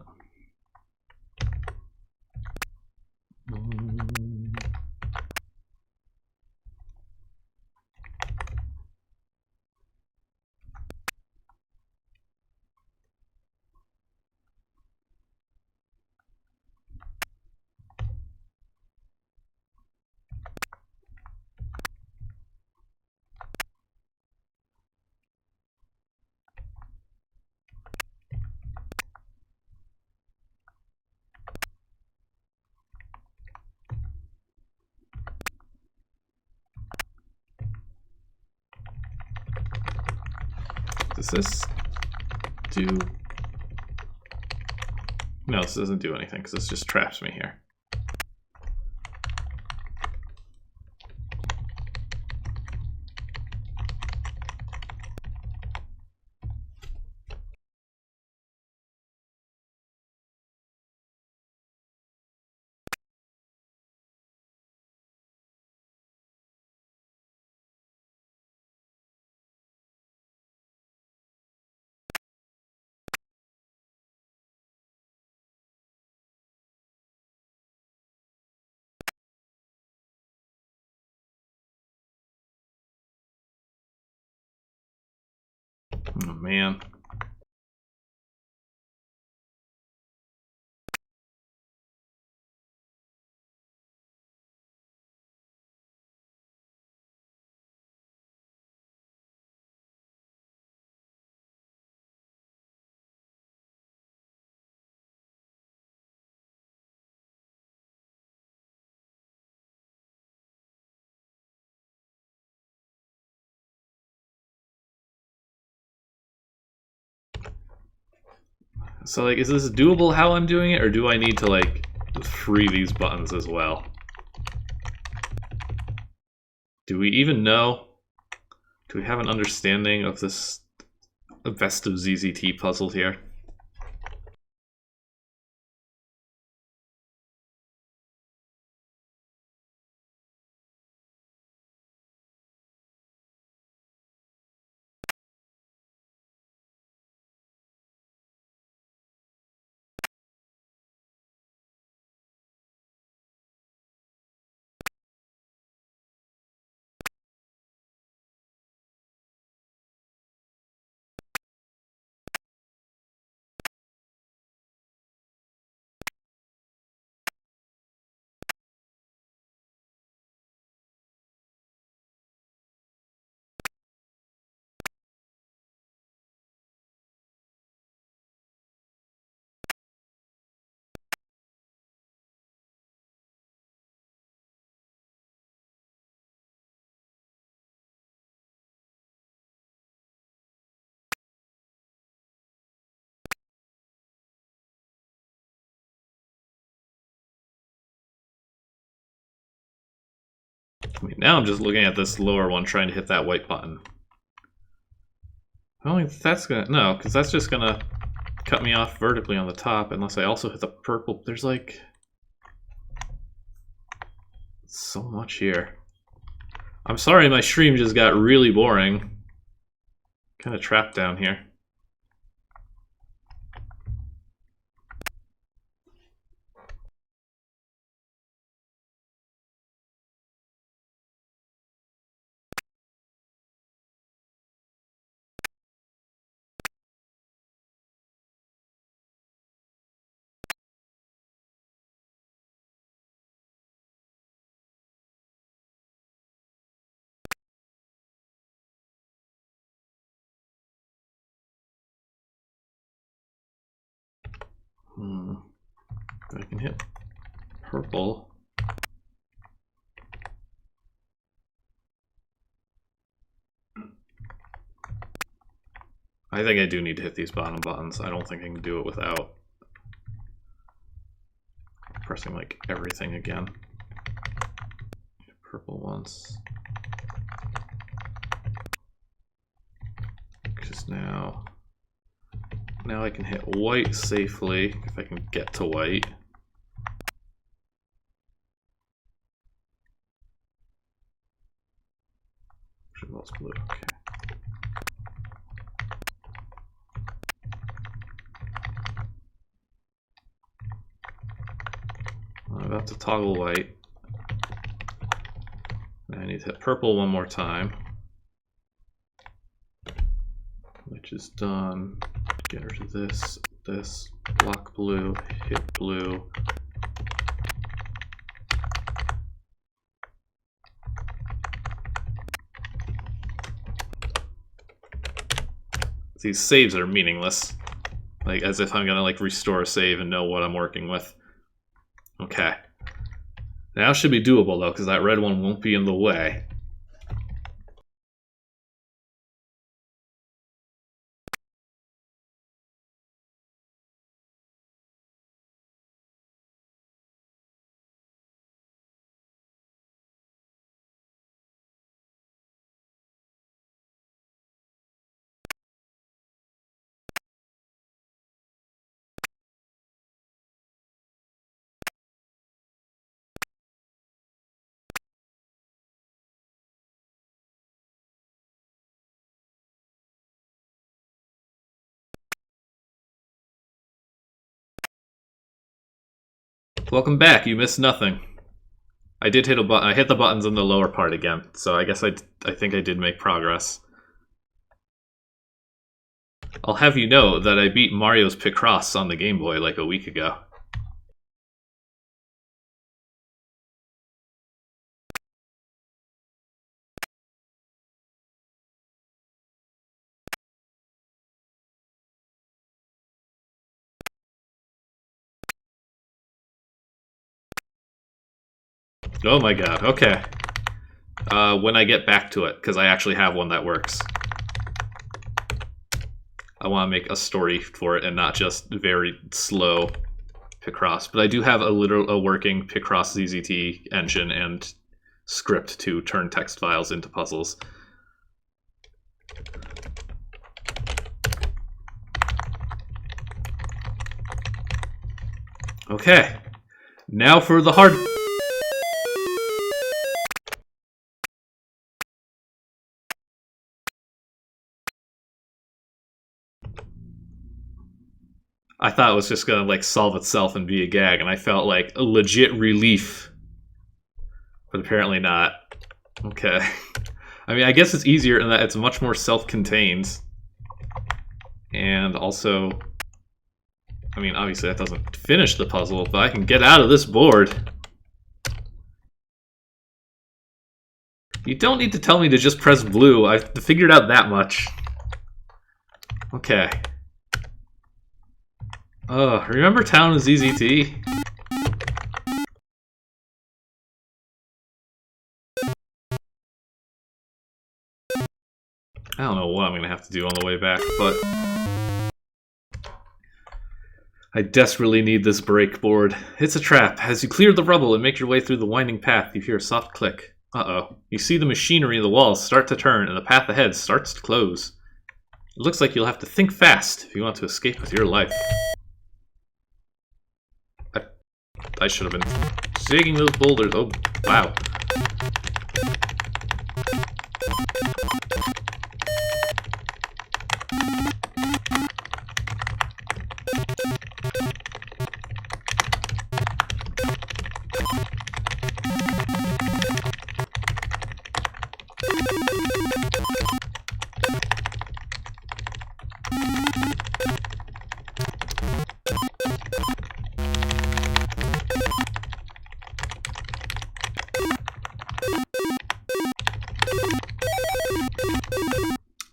Does this do... No, this doesn't do anything because this just traps me here. Oh, man. So, like, is this doable how I'm doing it, or do I need to, like, free these buttons as well? Do we even know? Do we have an understanding of this best of ZZT puzzle here? I mean, now I'm just looking at this lower one trying to hit that white button. I don't think that's gonna... No, because that's just gonna cut me off vertically on the top unless I also hit the purple. There's like... so much here. I'm sorry my stream just got really boring. Kind of trapped down here. I can hit purple. I think I do need to hit these bottom buttons. I don't think I can do it without pressing like everything again. Purple once. Because now I can hit white safely if I can get to white. JohnWWells blue. Okay. I'm about to toggle white. I need to hit purple one more time, which is done. Get rid of this, block blue, hit blue. These saves are meaningless. Like, as if I'm gonna like restore a save and know what I'm working with. Okay. Now it should be doable though, because that red one won't be in the way. Welcome back. You missed nothing. I did hit a button. I hit the buttons in the lower part again, so I guess I think I did make progress. I'll have you know that I beat Mario's Picross on the Game Boy like a week ago. Oh my god, okay. When I get back to it, because I actually have one that works. I want to make a story for it and not just very slow Picross. But I do have a working Picross ZZT engine and script to turn text files into puzzles. Okay, now for the hard... I thought it was just gonna like solve itself and be a gag, and I felt like a legit relief. But apparently not. Okay. I mean, I guess it's easier in that it's much more self-contained. And also, I mean, obviously that doesn't finish the puzzle, but I can get out of this board. You don't need to tell me to just press blue. I've figured out that much. Okay. Remember Town of ZZT? I don't know what I'm gonna have to do on the way back, but I desperately need this brake board. It's a trap. As you clear the rubble and make your way through the winding path, you hear a soft click. Uh-oh. You see the machinery of the walls start to turn, and the path ahead starts to close. It looks like you'll have to think fast if you want to escape with your life. I should have been digging those boulders. Oh, wow.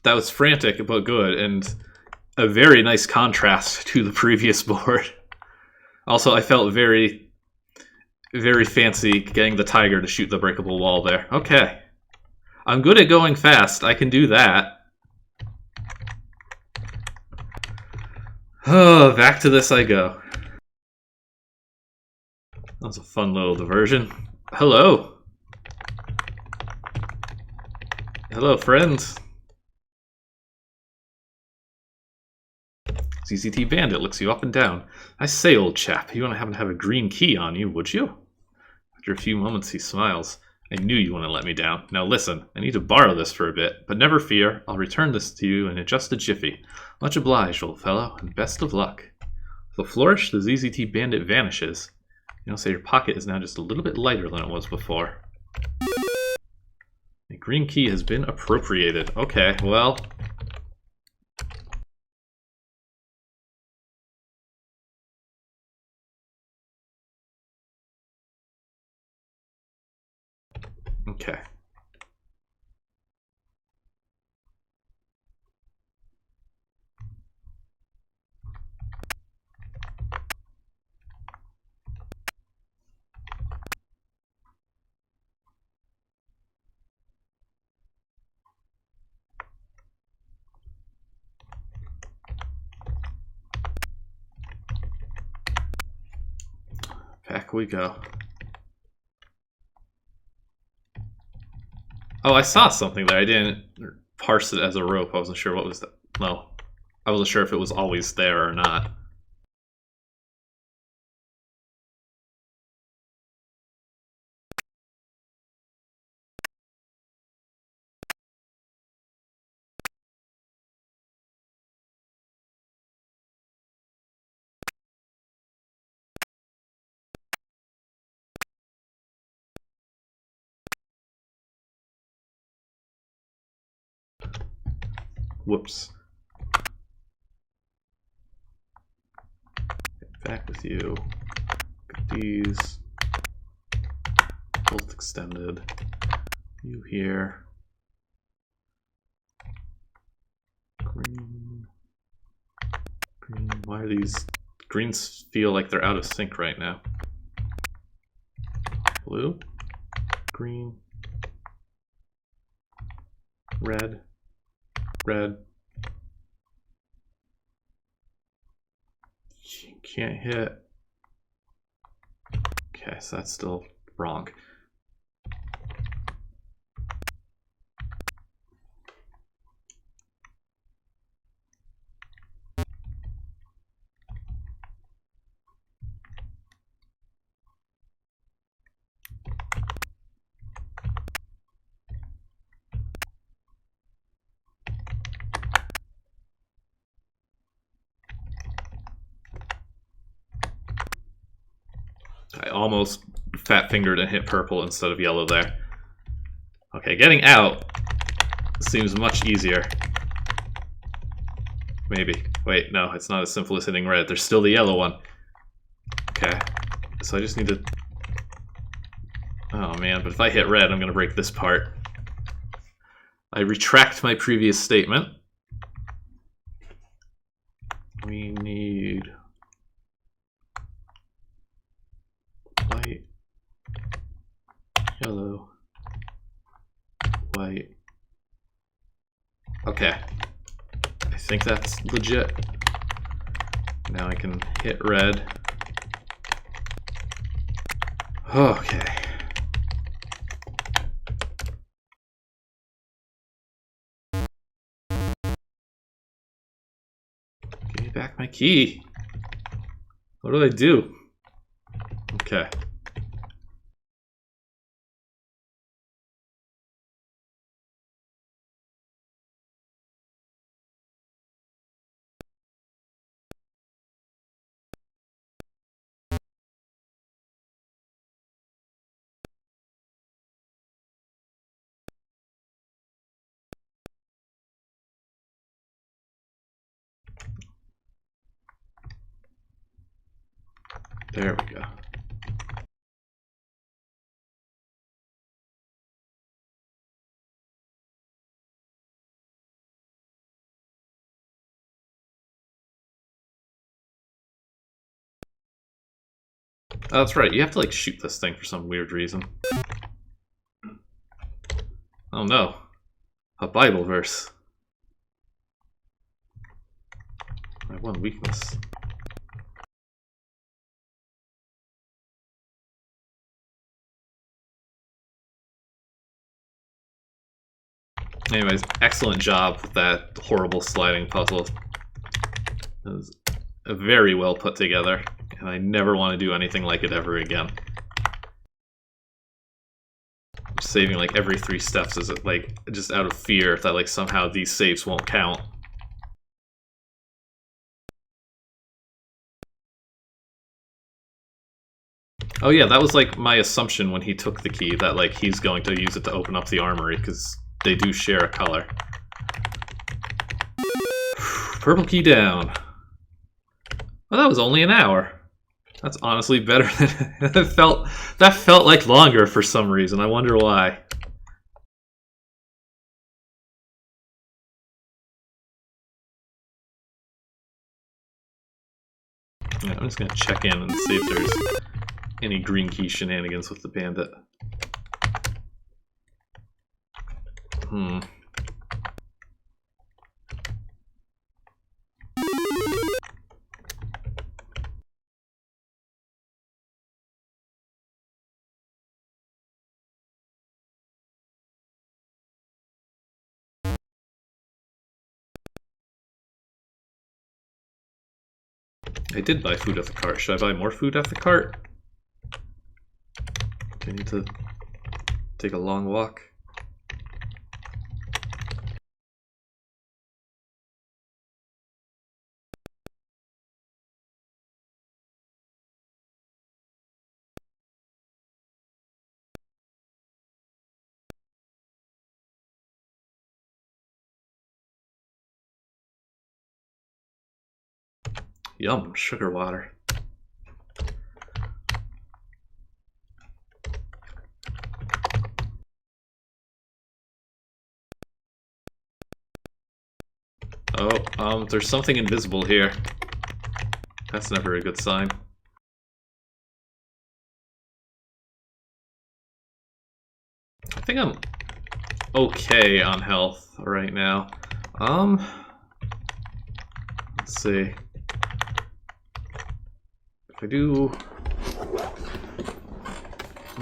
That was frantic but good, and a very nice contrast to the previous board. Also, I felt very, very fancy getting the tiger to shoot the breakable wall there. Okay. I'm good at going fast. I can do that. Oh, back to this I go. That was a fun little diversion. Hello. Hello, friends. ZZT Bandit looks you up and down. I say, old chap, you wouldn't happen to have a green key on you, would you? After a few moments, he smiles. I knew you wouldn't let me down. Now listen, I need to borrow this for a bit, but never fear, I'll return this to you in just a jiffy. Much obliged, old fellow, and best of luck. With a flourish, the ZZT Bandit vanishes. You'll say your pocket is now just a little bit lighter than it was before. A green key has been appropriated. Okay, well... Okay. Back we go. Oh, I saw something there. I didn't parse it as a rope. I wasn't sure what was that. No. I wasn't sure if it was always there or not. Whoops. Back with you. Got these. Both extended. You here. Green. Green. Why are these greens feel like they're out of sync right now? Blue. Green. Red. Red. Can't hit. Okay, so that's still wrong. I almost fat-fingered and hit purple instead of yellow there. Okay, getting out seems much easier. Maybe. Wait, no, it's not as simple as hitting red. There's still the yellow one. Okay, so I just need to... Oh man, but if I hit red, I'm going to break this part. I retract my previous statement. We need... white, yellow, white. Okay, I think that's legit. Now I can hit red. Okay. Give me back my key. What do I do? Okay. There we go. Oh, that's right, you have to like shoot this thing for some weird reason. Oh no. A Bible verse. My one weakness. Anyways, excellent job with that horrible sliding puzzle. It was very well put together, and I never want to do anything like it ever again. Saving like every 3 steps is like just out of fear that like somehow these saves won't count. Oh yeah, that was like my assumption when he took the key, that like he's going to use it to open up the armory, because they do share a color. Purple key down. Well, that was only an hour. That's honestly better than that felt like longer for some reason. I wonder why. Yeah, I'm just gonna check in and see if there's any green key shenanigans with the bandit. I did buy food at the cart. Should I buy more food at the cart? Do I need to take a long walk? Yum, sugar water. Oh, there's something invisible here. That's never a good sign. I think I'm okay on health right now. Let's see. If I do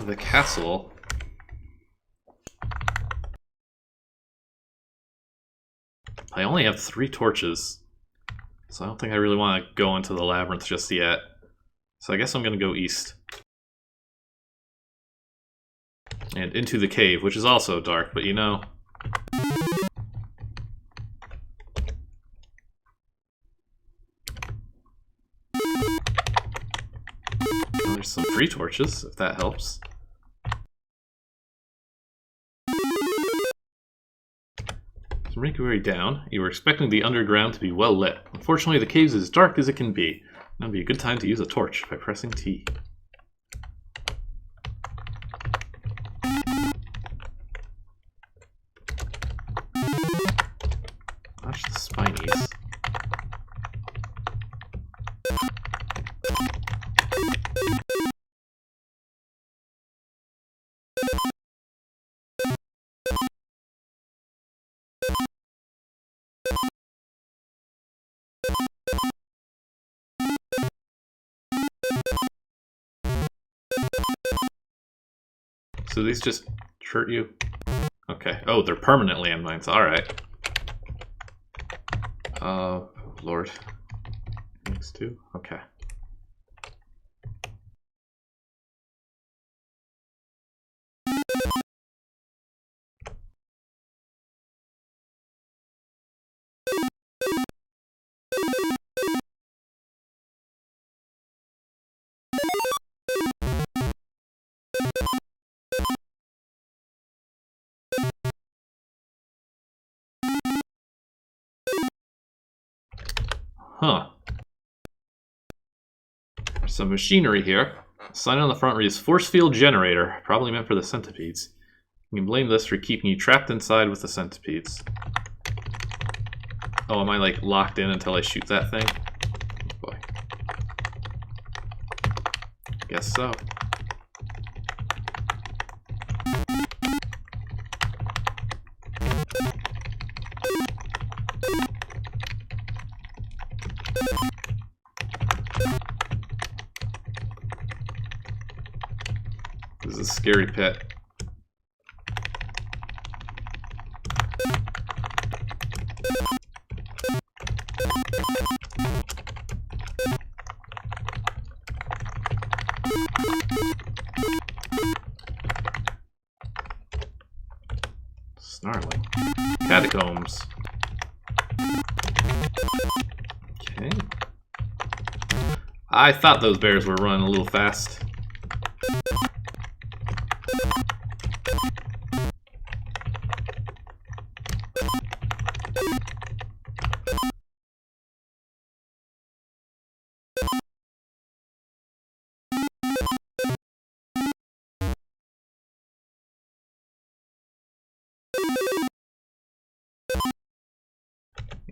the castle, I only have 3 torches, so I don't think I really want to go into the labyrinth just yet. So I guess I'm going to go east. And into the cave, which is also dark, but you know... There's some free torches, if that helps. So make your way down. You were expecting the underground to be well lit. Unfortunately, the cave's as dark as it can be. Now would be a good time to use a torch by pressing T. Watch the spinies. So these just hurt you? Okay. Oh, they're permanent landmines. Alright. Lord. Next 2? Okay. Huh. There's some machinery here. A sign on the front reads force field generator, probably meant for the centipedes. You can blame this for keeping you trapped inside with the centipedes. Oh, am I like locked in until I shoot that thing? Oh boy. Guess so. the scary pit. Snarling. Catacombs. Okay. I thought those bears were running a little fast.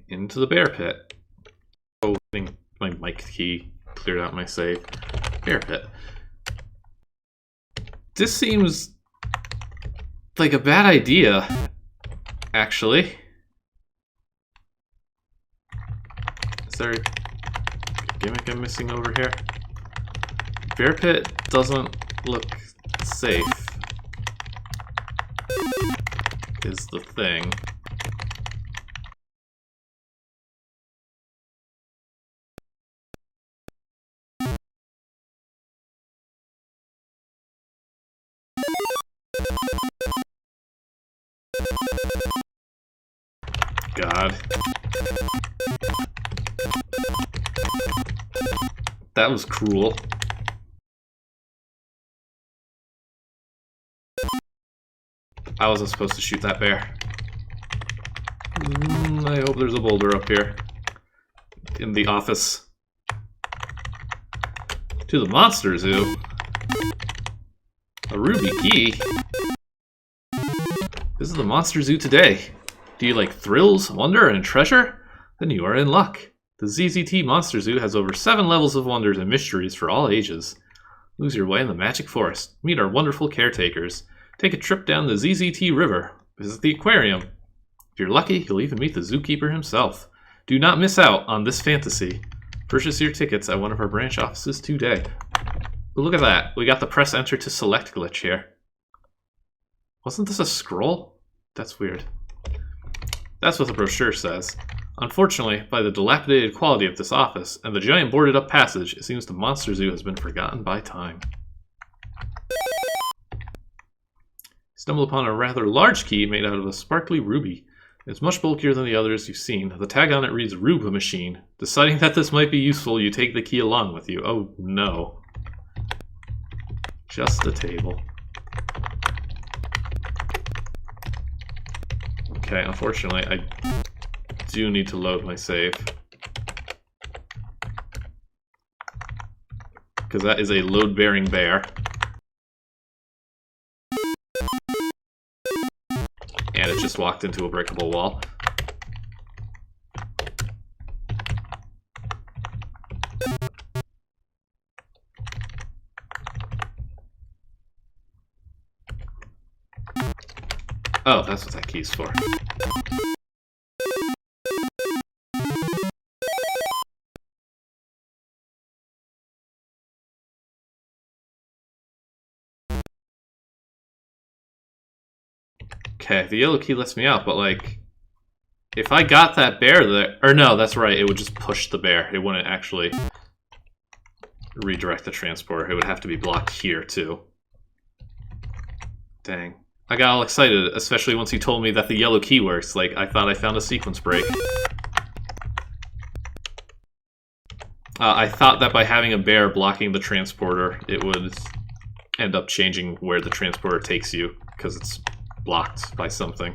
Into the bear pit. Oh, I think my mic key cleared out my save. Bear pit. This seems like a bad idea, actually. Is there a gimmick I'm missing over here? Bear pit doesn't look safe, is the thing. God. That was cruel. I wasn't supposed to shoot that bear. I hope there's a boulder up here. In the office. To the monster zoo. A ruby key. This is the monster zoo today. Do you like thrills, wonder, and treasure? Then you are in luck. The ZZT Monster Zoo has over 7 levels of wonders and mysteries for all ages. Lose your way in the magic forest. Meet our wonderful caretakers. Take a trip down the ZZT River. Visit the aquarium. If you're lucky, you'll even meet the zookeeper himself. Do not miss out on this fantasy. Purchase your tickets at one of our branch offices today. But look at that. We got the press enter to select glitch here. Wasn't this a scroll? That's weird. That's what the brochure says. Unfortunately, by the dilapidated quality of this office and the giant boarded up passage, it seems the Monster Zoo has been forgotten by time. Stumble upon a rather large key made out of a sparkly ruby. It's much bulkier than the others you've seen. The tag on it reads Ruba Machine. Deciding that this might be useful, you take the key along with you. Oh no. Just a table. Okay, unfortunately, I do need to load my save. Because that is a load-bearing bear. And it just walked into a breakable wall. Oh, that's what that key's for. Okay, the yellow key lets me out, but like, if I got that bear there, or no, that's right, it would just push the bear. It wouldn't actually redirect the transporter. It would have to be blocked here too. Dang. I got all excited, especially once you told me that the yellow key works. Like, I thought I found a sequence break. I thought that by having a bear blocking the transporter, it would end up changing where the transporter takes you, because it's blocked by something.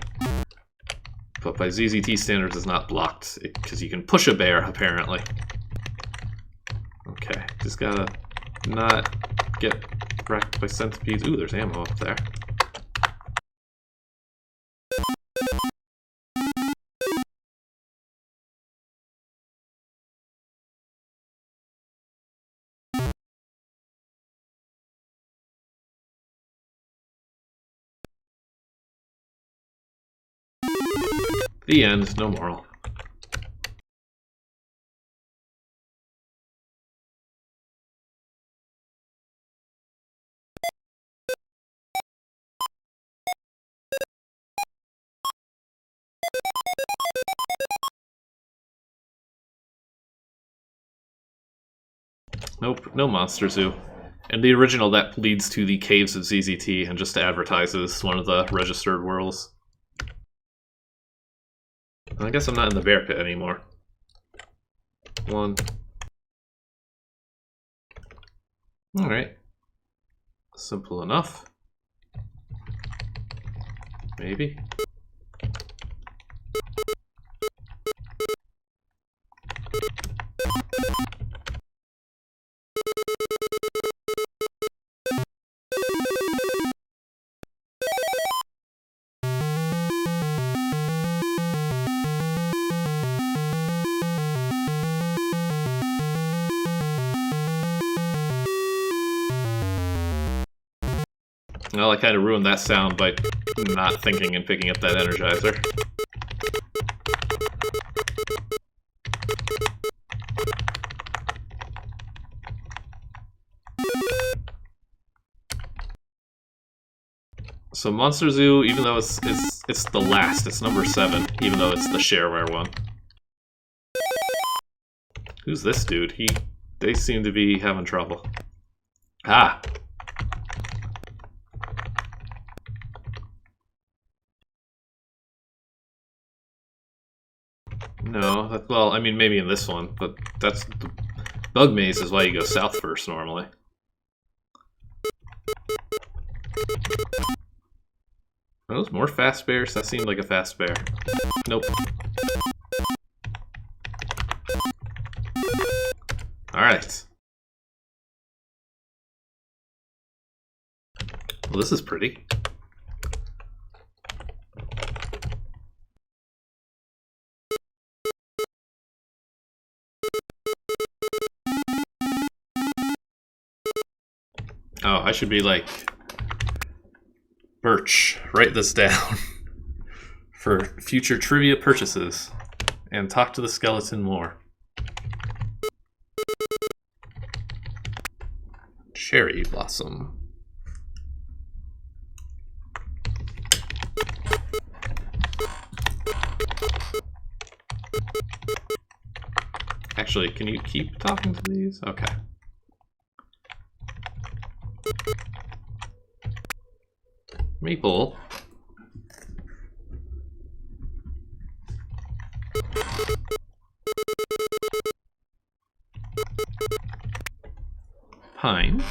But by ZZT standards, it's not blocked, because you can push a bear, apparently. Okay, just gotta not get wrecked by centipedes. Ooh, there's ammo up there. The end, no moral. Nope, no Monster Zoo. In the original, that leads to the Caves of ZZT and just advertises one of the registered worlds. I guess I'm not in the bear pit anymore. 1. Alright. Simple enough. Maybe. Well, I kind of ruined that sound by not thinking and picking up that Energizer. So Monster Zoo, even though it's the last, it's number 7, even though it's the shareware one. Who's this dude? They seem to be having trouble. Ah! No, well, I mean, maybe in this one, but that's... The bug maze is why you go south first, normally. Are those more fast bears? That seemed like a fast bear. Nope. Alright. Well, this is pretty. Oh, I should be like... Birch, write this down for future trivia purchases and talk to the skeleton more. Cherry blossom. Actually, can you keep talking to these? Okay. Maple. Pine.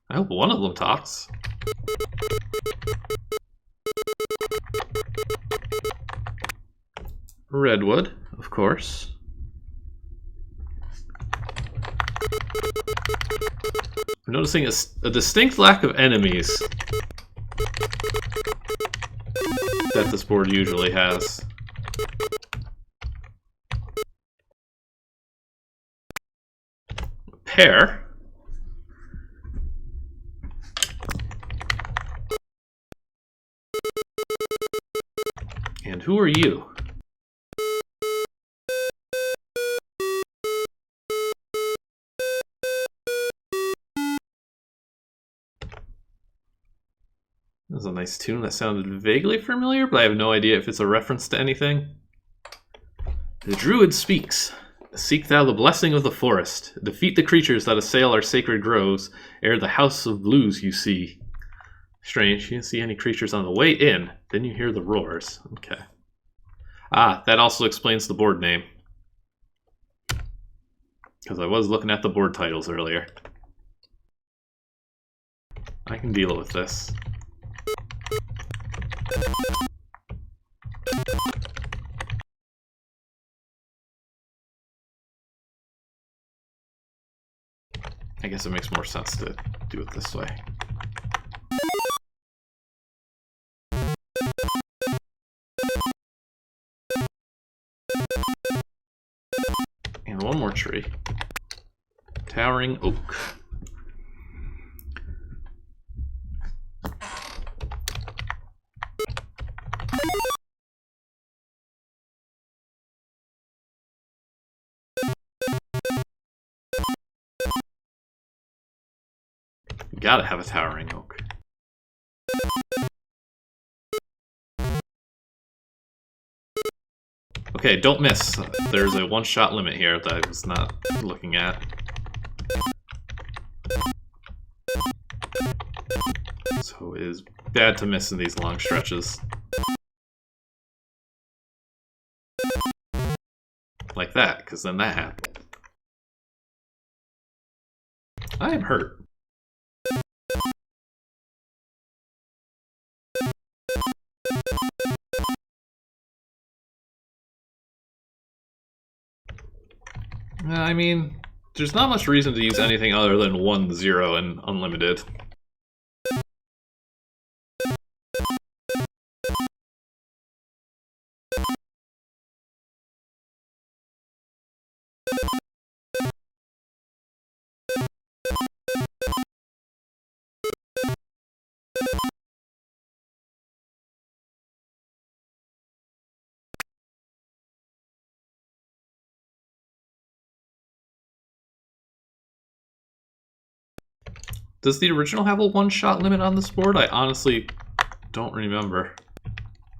I hope one of them talks. Redwood, of course. I'm noticing a distinct lack of enemies that this board usually has. Pear. And who are you? That was a nice tune that sounded vaguely familiar, but I have no idea if it's a reference to anything. The Druid speaks. Seek thou the blessing of the forest. Defeat the creatures that assail our sacred groves, ere the house of blues you see. Strange, you didn't see any creatures on the way in, then you hear the roars. Okay. Ah, that also explains the board name. Because I was looking at the board titles earlier. I can deal with this. I guess it makes more sense to do it this way. And one more tree. Towering oak. You gotta have a towering oak. Okay, don't miss. There's a one-shot limit here that I was not looking at. So it is bad to miss in these long stretches. Like that, because then that happened. I am hurt. I mean, there's not much reason to use anything other than 1-0 and unlimited. Does the original have a one-shot limit on this board? I honestly don't remember.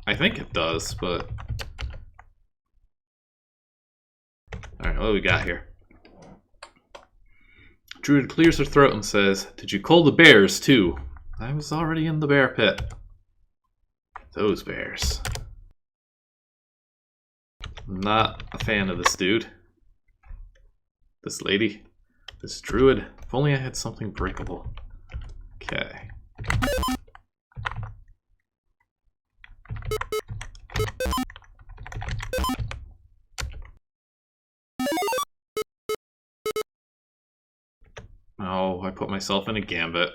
I think it does, but... Alright, what do we got here? Druid clears her throat and says, "Did you cull the bears, too?" I was already in the bear pit. Those bears. Not a fan of this dude. This lady. This druid. If only I had something breakable. Okay. Oh, I put myself in a gambit.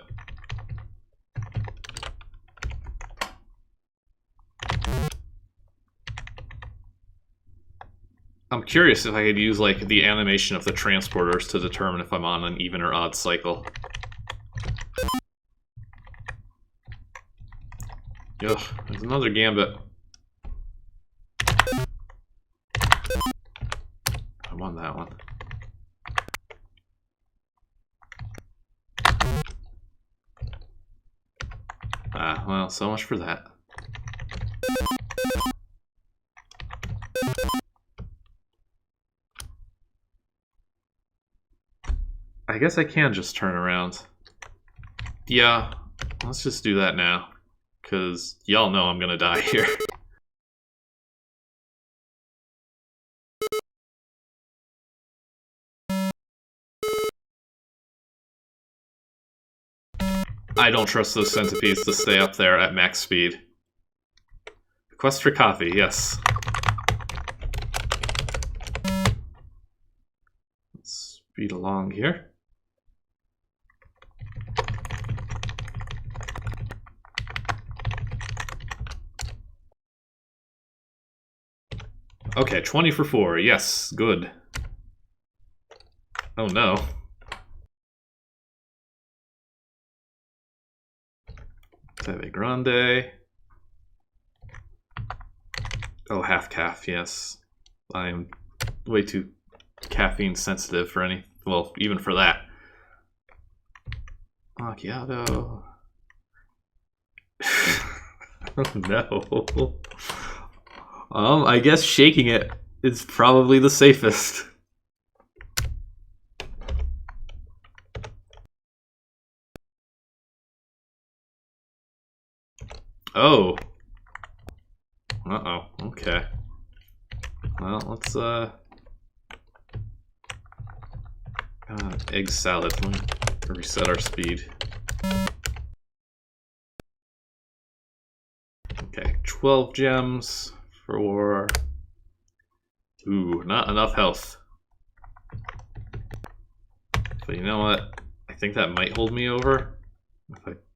I'm curious if I could use like the animation of the transporters to determine if I'm on an even or odd cycle. Ugh, there's another gambit. I won that one. Ah, well, so much for that. I guess I can just turn around. Yeah, let's just do that now. Because y'all know I'm gonna die here. I don't trust those centipedes to stay up there at max speed. Request for coffee, yes. Let's speed along here. Okay, 20 for 4. Yes, good. Oh no. Teve Grande. Oh, half calf, yes. I'm way too caffeine sensitive for any... Well, even for that. Macchiato. Oh no. I guess shaking it is probably the safest. Oh. Uh-oh, okay. Well, let's, egg salad. Let me reset our speed. Okay, 12 gems for... Ooh, not enough health. But you know what? I think that might hold me over.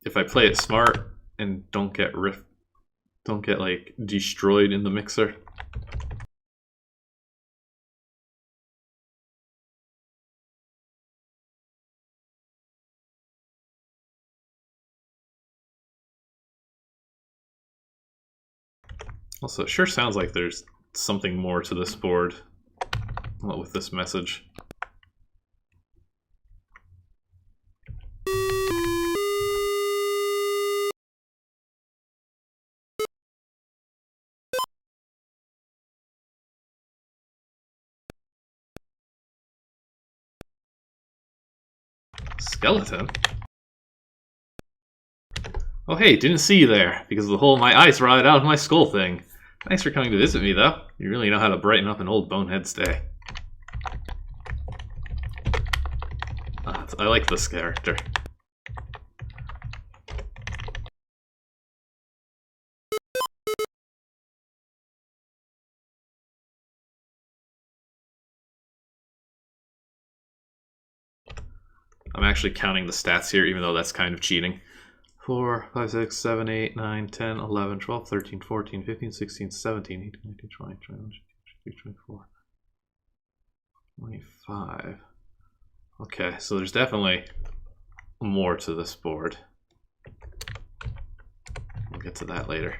If I play it smart and don't get like destroyed in the mixer. Also, it sure sounds like there's something more to this board with this message. Skeleton? Oh hey, didn't see you there, because of the hole in my eyes rotted out of my skull thing. Thanks for coming to visit me, though. You really know how to brighten up an old bonehead's day. I like this character. I'm actually counting the stats here, even though that's kind of cheating. 4, 5, 6, 7, 8, 9, 10, 11, 12, 13, 14, 15, 16, 17, 18, 19, 20, 21, 22, 24, 25. Okay, so there's definitely more to this board. We'll get to that later.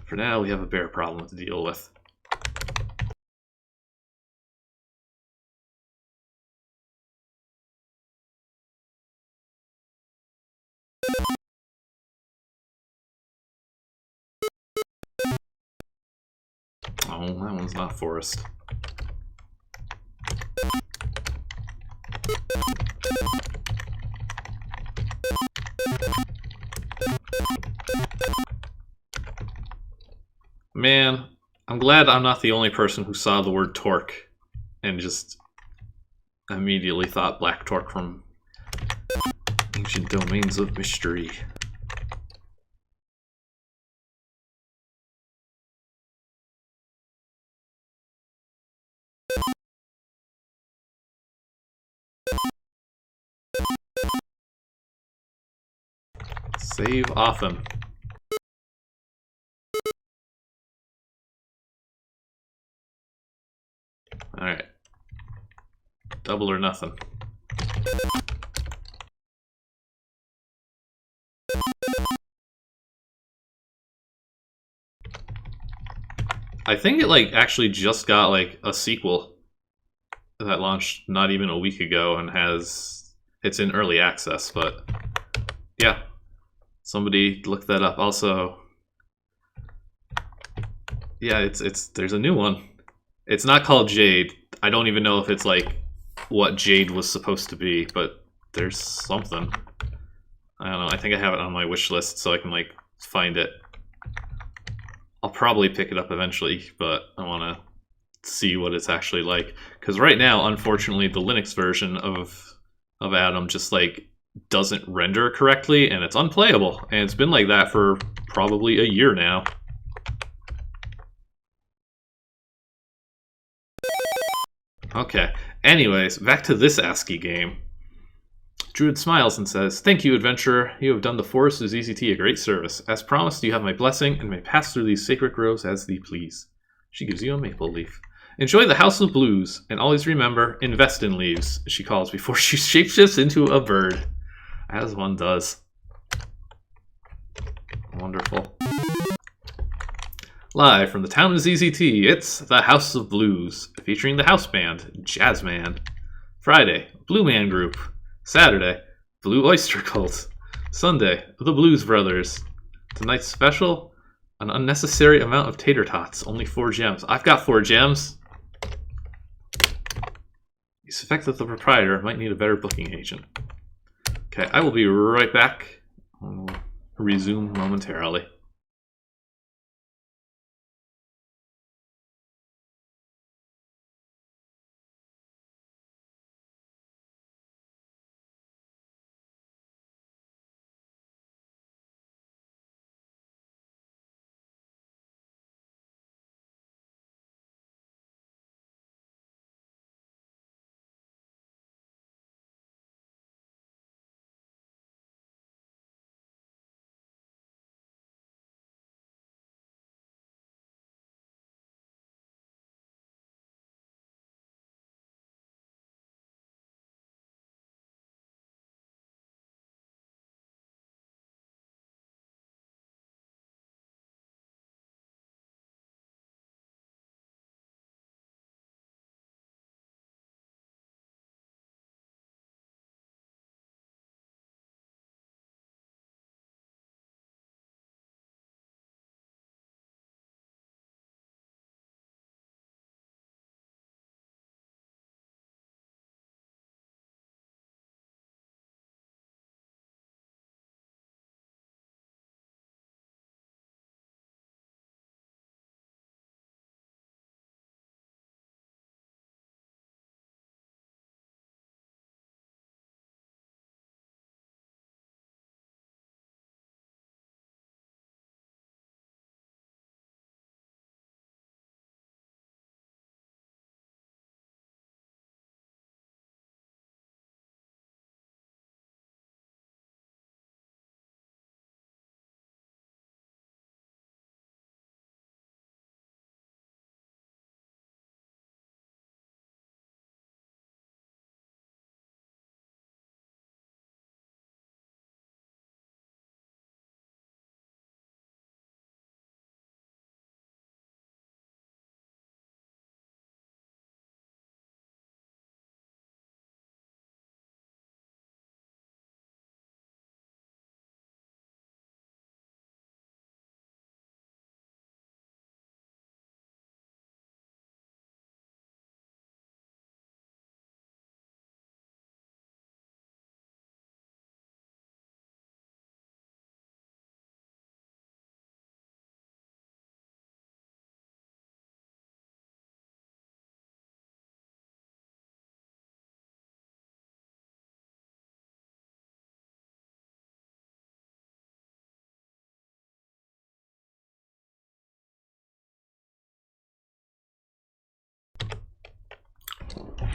For now, we have a bear problem to deal with. Oh, that one's not forest. Man, I'm glad I'm not the only person who saw the word torque and just immediately thought Black Torque from Ancient Domains of Mystery. Save often. Alright. Double or nothing. I think it like actually just got like a sequel that launched not even a week ago and it's in early access, but yeah. Somebody look that up. Also, yeah, there's a new one. It's not called Jade. I don't even know if it's like what Jade was supposed to be, but there's something. I don't know. I think I have it on my wish list so I can like find it. I'll probably pick it up eventually, but I want to see what it's actually like. Because right now, unfortunately, the Linux version of Atom just like doesn't render correctly, and it's unplayable. And it's been like that for probably a year now. Okay. Anyways, back to this ASCII game. Druid smiles and says, "Thank you, adventurer. You have done the forest of ZZT a great service. As promised, you have my blessing and may pass through these sacred groves as thee please." She gives you a maple leaf. "Enjoy the House of Blues, and always remember, invest in leaves," she calls before she shapeshifts into a bird. As one does. Wonderful. Live from the town of ZZT, it's the House of Blues, featuring the house band, Jazzman. Friday, Blue Man Group. Saturday, Blue Oyster Cult. Sunday, the Blues Brothers. Tonight's special, an unnecessary amount of tater tots, only 4 gems. I've got 4 gems. You suspect that the proprietor might need a better booking agent. Okay, I will be right back. I'll resume momentarily.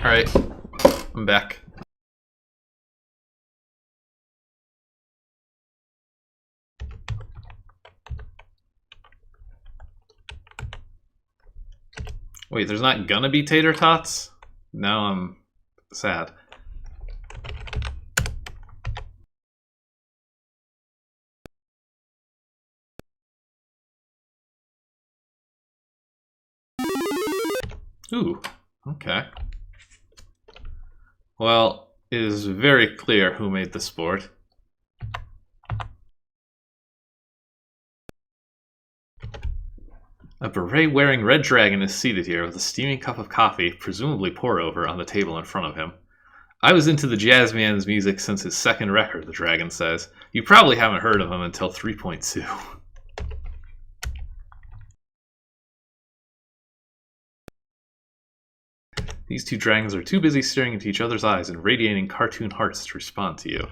Alright, I'm back. Wait, there's not gonna be tater tots? Now I'm sad. Ooh, okay. Well, it is very clear who made the sport. A beret-wearing red dragon is seated here with a steaming cup of coffee, presumably pour-over, on the table in front of him. I was into the jazz man's music since his second record, the dragon says. You probably haven't heard of him until 3.2. These two dragons are too busy staring into each other's eyes and radiating cartoon hearts to respond to you.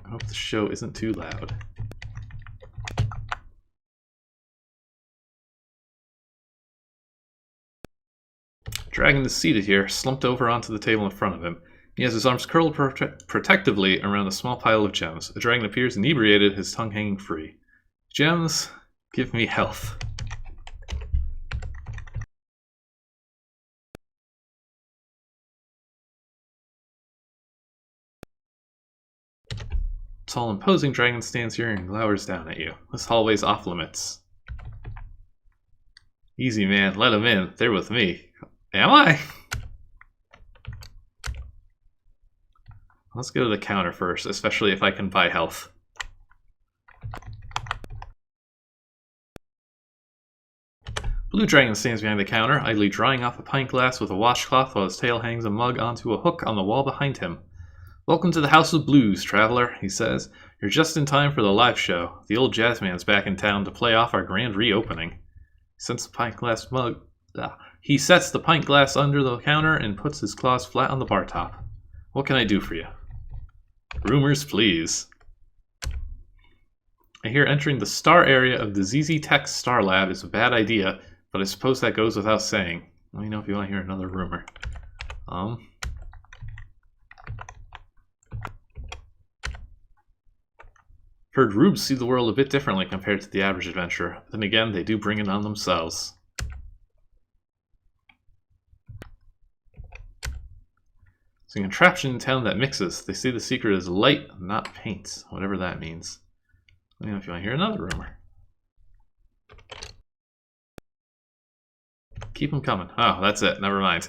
I hope the show isn't too loud. Dragon is seated here, slumped over onto the table in front of him. He has his arms curled protectively around a small pile of gems. The dragon appears inebriated, his tongue hanging free. Gems, give me health. Tall, imposing dragon stands here and glowers down at you. This hallway's off limits. Easy, man. Let him in. They're with me. Am I? Let's go to the counter first, especially if I can buy health. Blue dragon stands behind the counter, idly drying off a pint glass with a washcloth while his tail hangs a mug onto a hook on the wall behind him. Welcome to the House of Blues, traveler, he says. You're just in time for the live show. The old jazz man's back in town to play off our grand reopening. He sets the pint glass under the counter and puts his claws flat on the bar top. What can I do for you? Rumors, please. I hear entering the star area of the ZZT Star Lab is a bad idea, but I suppose that goes without saying. Let me know if you want to hear another rumor. Heard rubes see the world a bit differently compared to the average adventurer. Then again, they do bring it on themselves. It's a contraption in town that mixes. They say the secret is light, not paint. Whatever that means. Let me know if you want to hear another rumor. Keep them coming. Oh, that's it. Never mind.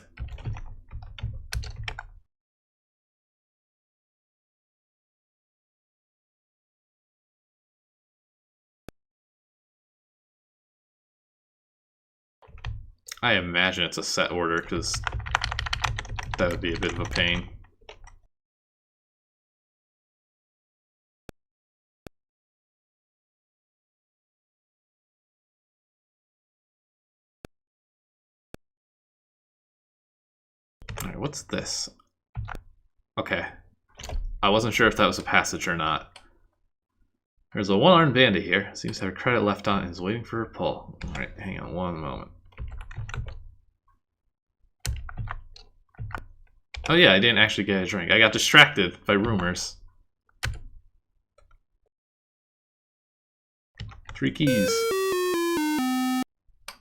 I imagine it's a set order, because that would be a bit of a pain. Alright, what's this? Okay. I wasn't sure if that was a passage or not. There's a one-armed bandit here. Seems to have a credit left on and is waiting for a pull. Alright, hang on one moment. Oh yeah, I didn't actually get a drink. I got distracted by rumors. 3 keys.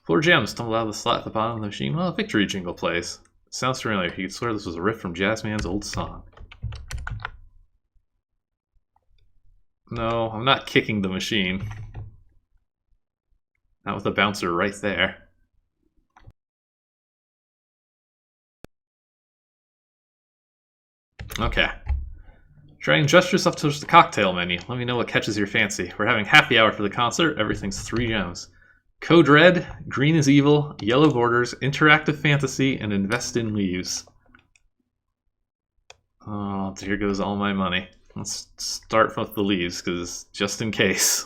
4 gems tumble out of the slot at the bottom of the machine while a victory jingle plays. It sounds familiar. You could swear this was a riff from Jazzman's old song. No, I'm not kicking the machine. Not with the bouncer right there. Okay. Dragon gestures up towards the cocktail menu. Let me know what catches your fancy. We're having happy hour for the concert. Everything's 3 gems. Code Red, Green is Evil, Yellow Borders, Interactive Fantasy, and Invest in Leaves. Oh, here goes all my money. Let's start with the leaves, because just in case.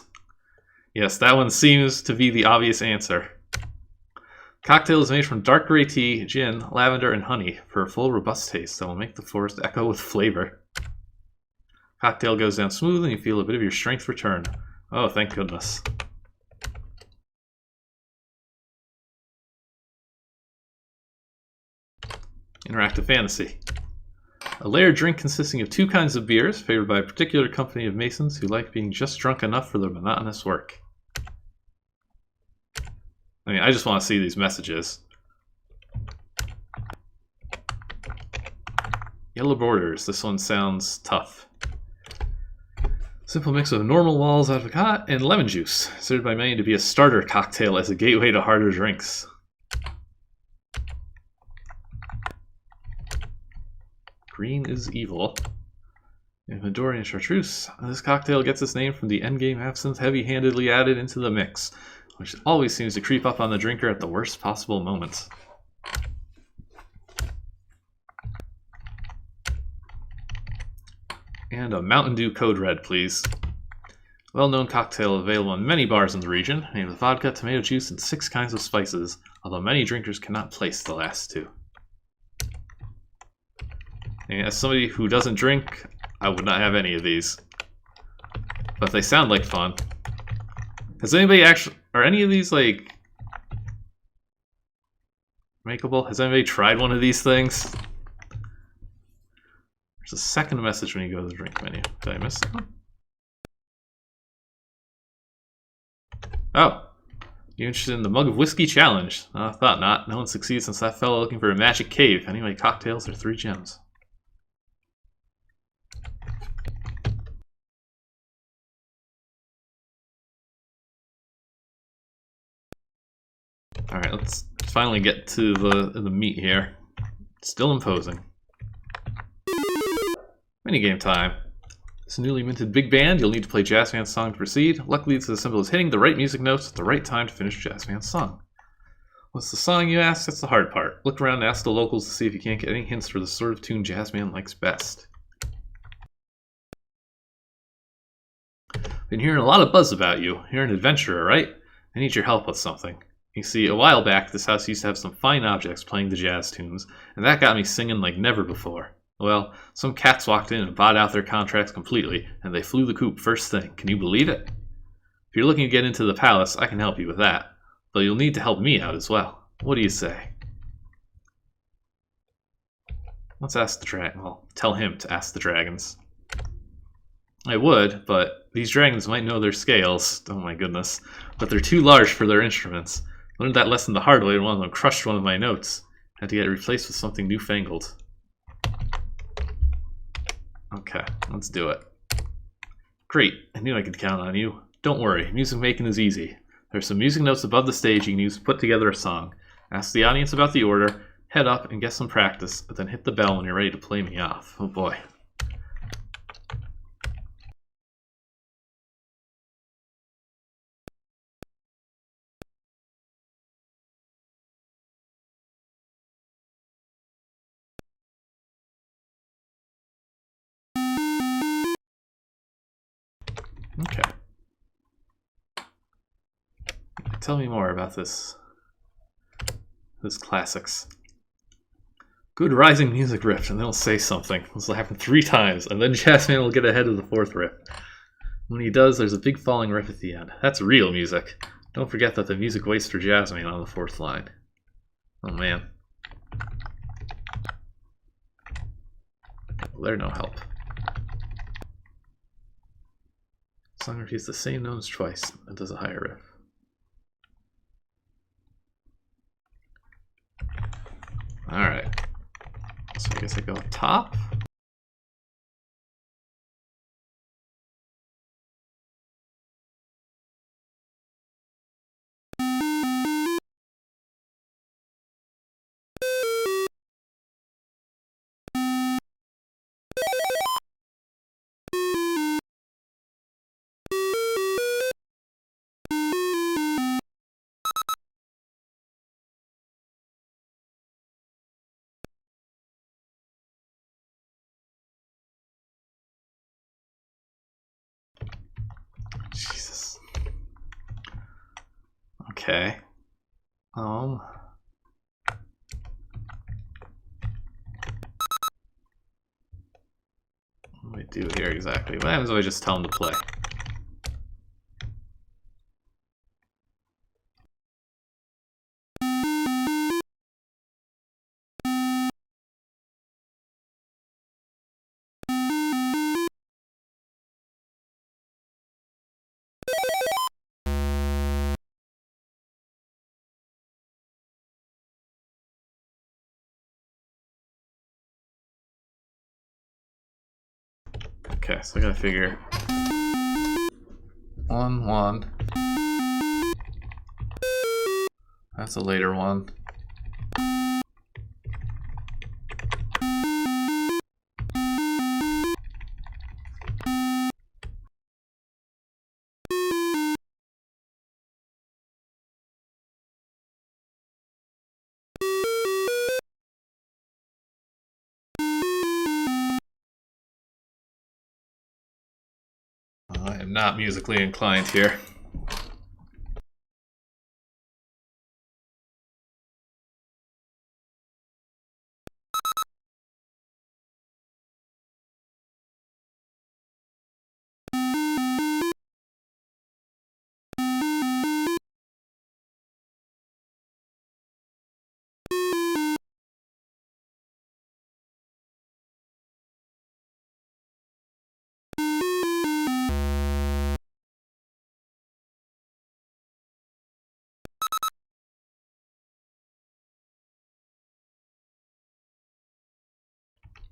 Yes, that one seems to be the obvious answer. Cocktail is made from dark gray tea, gin, lavender, and honey for a full, robust taste that will make the forest echo with flavor. Cocktail goes down smooth and you feel a bit of your strength return. Oh, thank goodness. Interactive fantasy. A layered drink consisting of 2 kinds of beers, favored by a particular company of masons who like being just drunk enough for their monotonous work. I mean, I just want to see these messages. Yellow borders. This one sounds tough. Simple mix of normal walls avocado and lemon juice. Considered by many to be a starter cocktail as a gateway to harder drinks. Green is evil. Inventory and chartreuse. This cocktail gets its name from the endgame absinthe heavy-handedly added into the mix, which always seems to creep up on the drinker at the worst possible moments. And a Mountain Dew Code Red, please. Well-known cocktail available in many bars in the region, made with vodka, tomato juice, and 6 kinds of spices, although many drinkers cannot place the last 2. And as somebody who doesn't drink, I would not have any of these. But they sound like fun. Has anybody actually... Are any of these, like... makeable? Has anybody tried one of these things? There's a second message when you go to the drink menu. Did I miss something? Oh. You interested in the Mug of Whiskey Challenge? I thought not. No one succeeds since that fellow looking for a magic cave. Anyway, cocktails are 3 gems. Alright, let's finally get to the meat here. Still imposing. Minigame time. This newly minted big band, you'll need to play Jazzman's song to proceed. Luckily, it's as simple as hitting the right music notes at the right time to finish Jazzman's song. What's the song, you ask? That's the hard part. Look around and ask the locals to see if you can't get any hints for the sort of tune Jazzman likes best. Been hearing a lot of buzz about you. You're an adventurer, right? I need your help with something. You see, a while back, this house used to have some fine objects playing the jazz tunes, and that got me singing like never before. Well, some cats walked in and bought out their contracts completely, and they flew the coop first thing. Can you believe it? If you're looking to get into the palace, I can help you with that. But you'll need to help me out as well. What do you say? Let's ask the dragon. Well, tell him to ask the dragons. I would, but these dragons might know their scales. Oh my goodness. But they're too large for their instruments. I learned that lesson the hard way when one of them crushed one of my notes. Had to get it replaced with something newfangled. Okay, let's do it. Great, I knew I could count on you. Don't worry, music making is easy. There's some music notes above the stage you can use to put together a song. Ask the audience about the order, head up and get some practice, but then hit the bell when you're ready to play me off. Oh boy. Okay. Tell me more about this classics. Good rising music riff, and they'll say something. This will happen 3 times, and then Jazzman will get ahead of the 4th riff. When he does, there's a big falling riff at the end. That's real music. Don't forget that the music waits for Jazzman on the 4th line. Oh man. Well, they're no help. Song repeats the same notes twice and does a higher riff. Alright. So I guess I go up top. Jesus. Okay. What do we do here exactly? What happens if I just tell him to play? Okay, so I gotta figure 1, 1. That's a later one. I am not musically inclined here.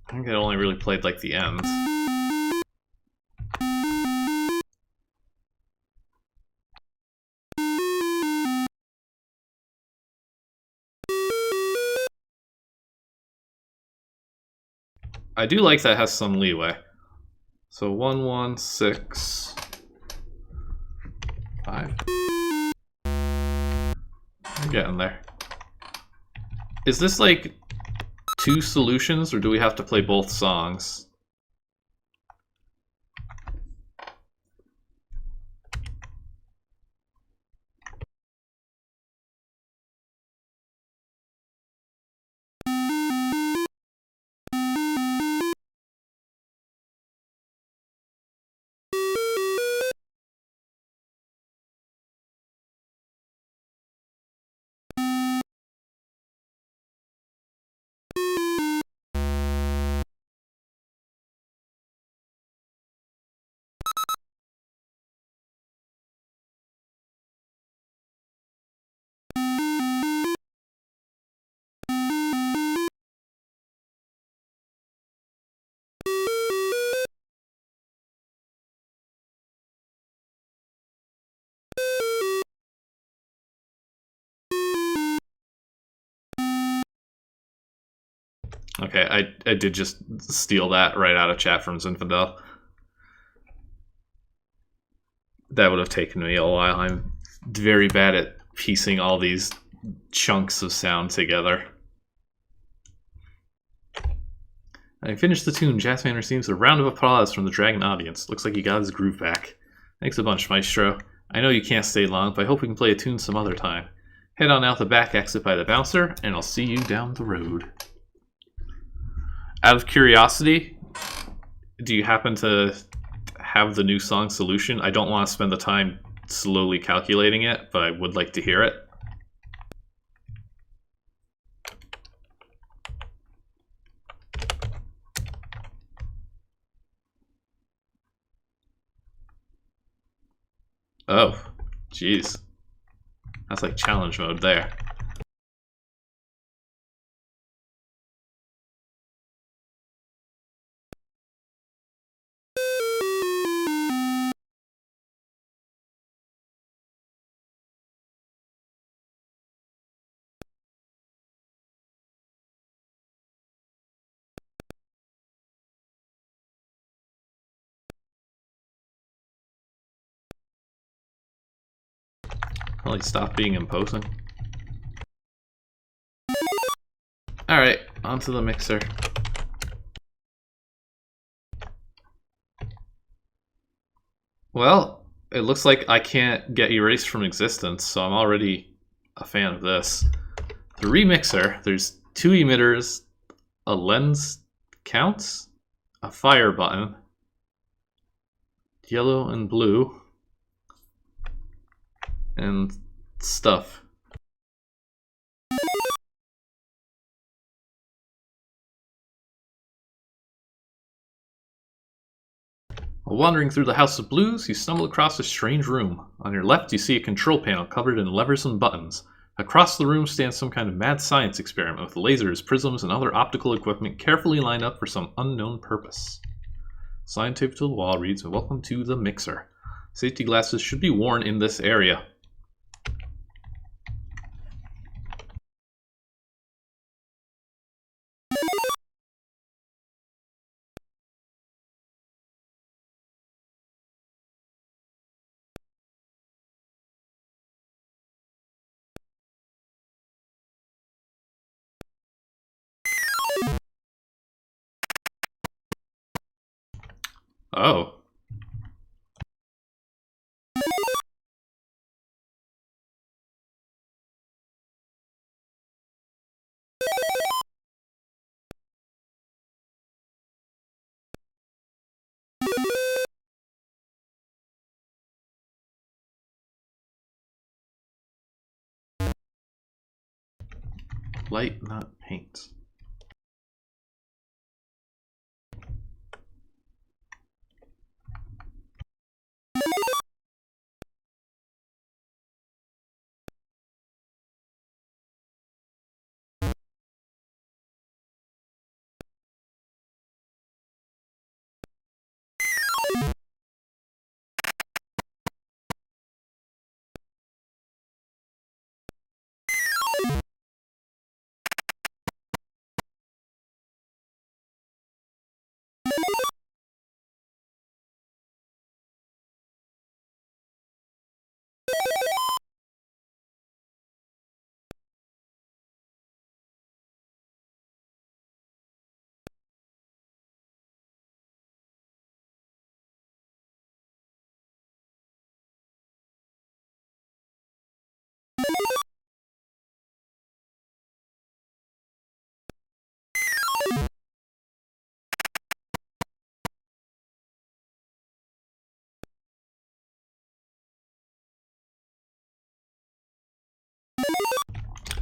I think I only really played like the end. I do like that it has some leeway. So 1, 1, 6, 5. I'm getting there. Is this like 2 solutions, or do we have to play both songs? Okay, I did just steal that right out of chat from Zinfandel. That would have taken me a while. I'm very bad at piecing all these chunks of sound together. I finished the tune. Jazzman receives a round of applause from the Dragon audience. Looks like you got his groove back. Thanks a bunch, Maestro. I know you can't stay long, but I hope we can play a tune some other time. Head on out the back exit by the bouncer, and I'll see you down the road. Out of curiosity, do you happen to have the new song solution? I don't want to spend the time slowly calculating it, but I would like to hear it. Oh, jeez. That's like challenge mode there. Well, he stopped being imposing. Alright, onto the mixer. Well, it looks like I can't get erased from existence, so I'm already a fan of this. The remixer, there's 2 emitters, a lens counts, a fire button, yellow and blue, and stuff. While wandering through the House of Blues, you stumble across a strange room. On your left, you see a control panel covered in levers and buttons. Across the room stands some kind of mad science experiment with lasers, prisms, and other optical equipment carefully lined up for some unknown purpose. Sign taped to the wall reads, "Welcome to the mixer. Safety glasses should be worn in this area." Oh. Light, not paint.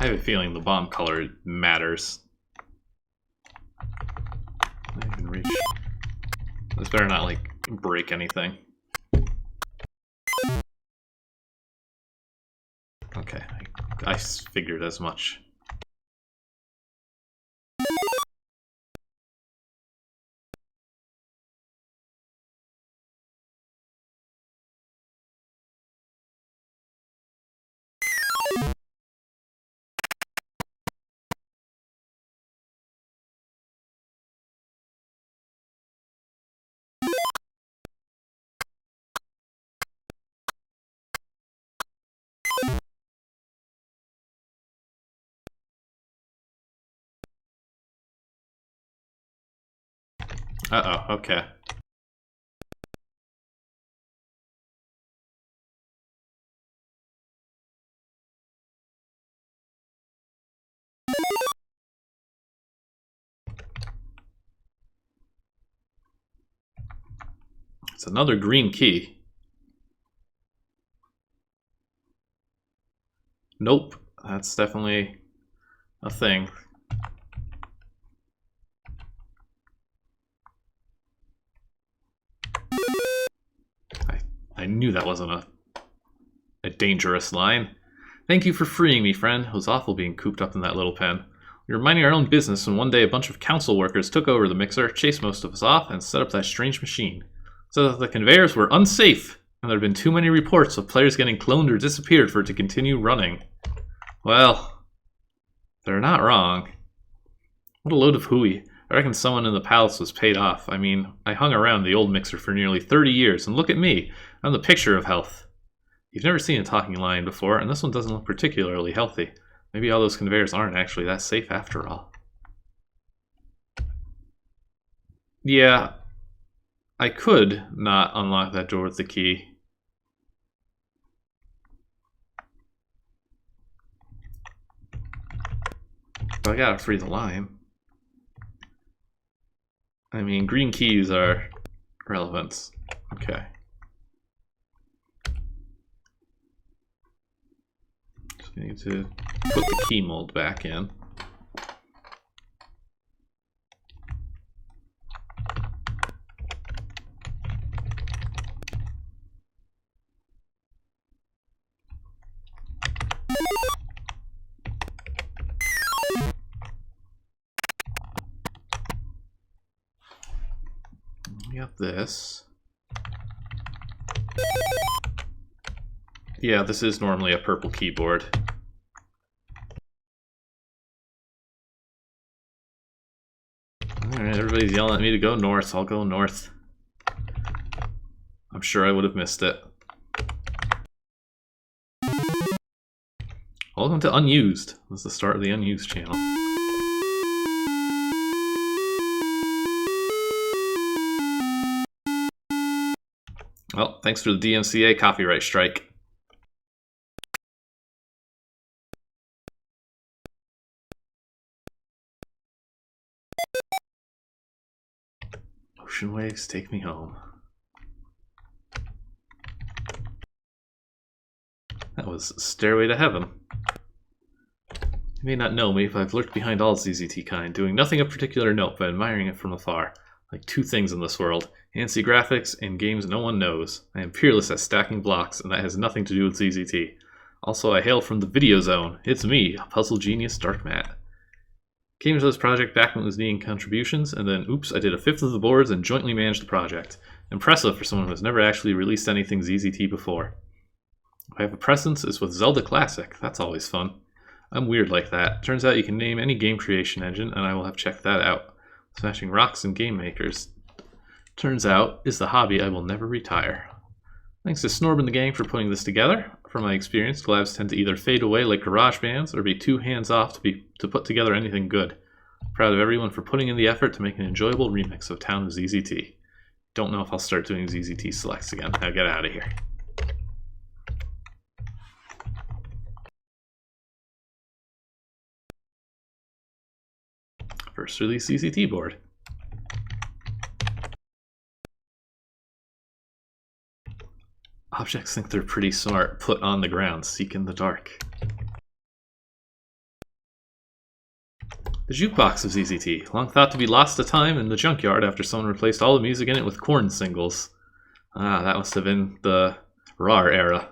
I have a feeling the bomb color matters. I can reach. This better not, like, break anything. Okay, I figured as much. Uh-oh, okay. It's another green key. Nope, that's definitely a thing. I knew that wasn't a dangerous line. Thank you for freeing me, friend. It was awful being cooped up in that little pen. We were minding our own business when one day a bunch of council workers took over the mixer, chased most of us off, and set up that strange machine. So that the conveyors were unsafe, and there had been too many reports of players getting cloned or disappeared for it to continue running. Well, they're not wrong. What a load of hooey. I reckon someone in the palace was paid off. I mean, I hung around the old mixer for nearly 30 years, and look at me. I'm the picture of health. You've never seen a talking lion before, and this one doesn't look particularly healthy. Maybe all those conveyors aren't actually that safe after all. Yeah, I could not unlock that door with the key. But I gotta free the lion. I mean, green keys are relevant. Okay. Just need to put the key mold back in. We got this. Yeah, this is normally a purple keyboard. Alright, everybody's yelling at me to go north. I'll go north. I'm sure I would have missed it. Welcome to Unused. This is the start of the Unused channel. Well, thanks for the DMCA copyright strike. Ocean waves take me home. That was Stairway to Heaven. You may not know me if I've lurked behind all ZZT kind, doing nothing of particular note but admiring it from afar. Like two things in this world, antsy graphics and games no one knows. I am peerless at stacking blocks, and that has nothing to do with ZZT. Also, I hail from the video zone. It's me, puzzle genius DarkMatt. Came into this project back when it was needing contributions, and then, oops, I did a fifth of the boards and jointly managed the project. Impressive for someone who has never actually released anything ZZT before. If I have a presence, it's with Zelda Classic. That's always fun. I'm weird like that. Turns out you can name any game creation engine, and I will have checked that out. Smashing rocks and game makers, turns out, is the hobby I will never retire. Thanks to Snorb and the gang for putting this together. From my experience, collabs tend to either fade away like garage bands or be too hands-off to put together anything good. Proud of everyone for putting in the effort to make an enjoyable remix of Town of ZZT. Don't know if I'll start doing ZZT selects again. Now get out of here. First release ZZT board. Objects think they're pretty smart. Put on the ground. Seek in the dark. The jukebox of ZZT. Long thought to be lost to time in the junkyard after someone replaced all the music in it with corn singles. Ah, that must have been the RAR era.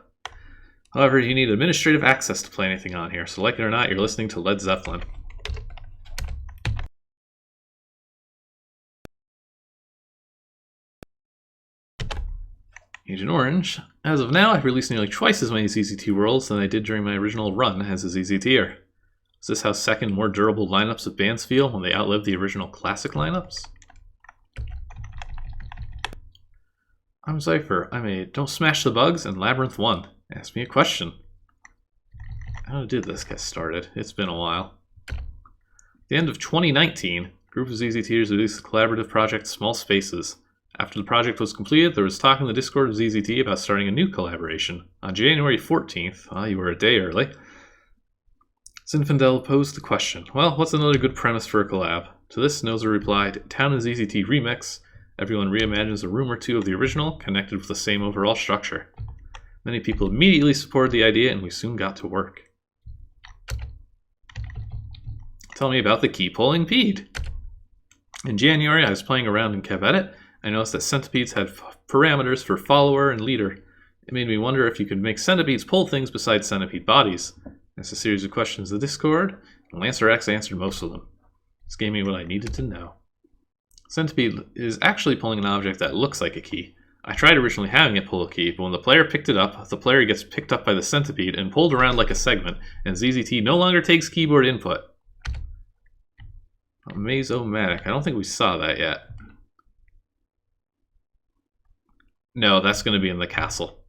However, you need administrative access to play anything on here, so like it or not, you're listening to Led Zeppelin. Agent Orange. As of now, I've released nearly twice as many ZZT worlds than I did during my original run as a ZZTer. Is this how second, more durable lineups of bands feel when they outlive the original classic lineups? I'm Zephyr. I made Don't Smash the Bugs and Labyrinth 1. Ask me a question. How did this get started? It's been a while. At the end of 2019, a group of ZZTers released the collaborative project Small Spaces. After the project was completed, there was talk in the Discord of ZZT about starting a new collaboration. On January 14th, you were a day early, Zinfandel posed the question, well, what's another good premise for a collab? To this, Noza replied, Town of ZZT remix. Everyone reimagines a room or two of the original, connected with the same overall structure. Many people immediately supported the idea, and we soon got to work. Tell me about the key pulling Pede. In January, I was playing around in KevEdit. I noticed that centipedes had parameters for follower and leader. It made me wonder if you could make centipedes pull things besides centipede bodies. Asked a series of questions in the Discord, and LancerX answered most of them. This gave me what I needed to know. Centipede is actually pulling an object that looks like a key. I tried originally having it pull a key, but when the player picked it up, the player gets picked up by the centipede and pulled around like a segment, and ZZT no longer takes keyboard input. Maze-O-Matic. I don't think we saw that yet. No, that's going to be in the castle.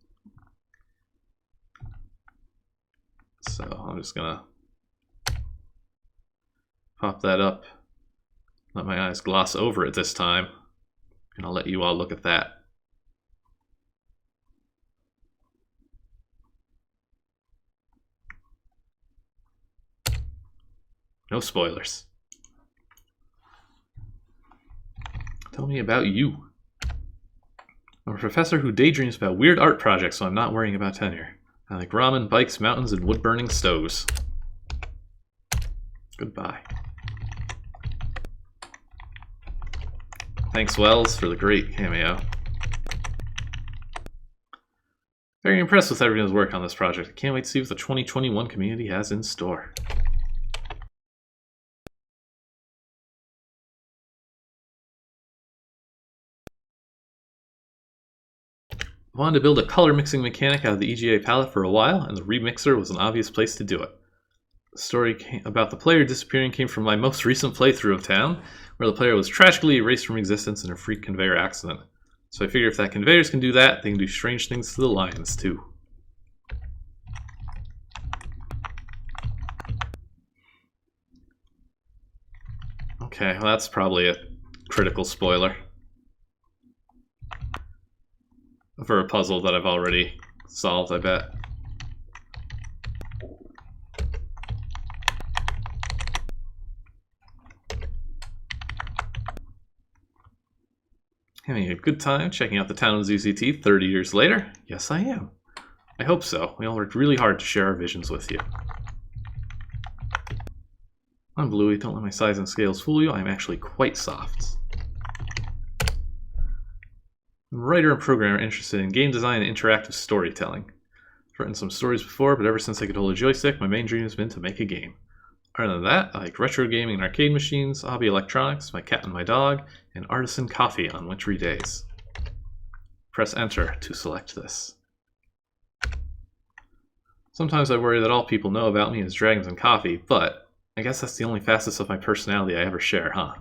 So I'm just going to pop that up. Let my eyes gloss over it this time. And I'll let you all look at that. No spoilers. Tell me about you. I'm a professor who daydreams about weird art projects, so I'm not worrying about tenure. I like ramen, bikes, mountains, and wood-burning stoves. Goodbye. Thanks, Wells, for the great cameo. Very impressed with everyone's work on this project. I can't wait to see what the 2021 community has in store. I wanted to build a color mixing mechanic out of the EGA palette for a while, and the remixer was an obvious place to do it. The story about the player disappearing came from my most recent playthrough of Town, where the player was tragically erased from existence in a freak conveyor accident. So I figure if that conveyors can do that, they can do strange things to the lions too. Okay, well that's probably a critical spoiler for a puzzle that I've already solved, I bet. Having a good time checking out the Town of ZZT 30 years later? Yes, I am. I hope so. We all worked really hard to share our visions with you. I'm Bluey. Don't let my size and scales fool you. I'm actually quite soft. I'm a writer and programmer interested in game design and interactive storytelling. I've written some stories before, but ever since I could hold a joystick, my main dream has been to make a game. Other than that, I like retro gaming and arcade machines, hobby electronics, my cat and my dog, and artisan coffee on wintry days. Press enter to select this. Sometimes I worry that all people know about me is dragons and coffee, but I guess that's the only facets of my personality I ever share, huh?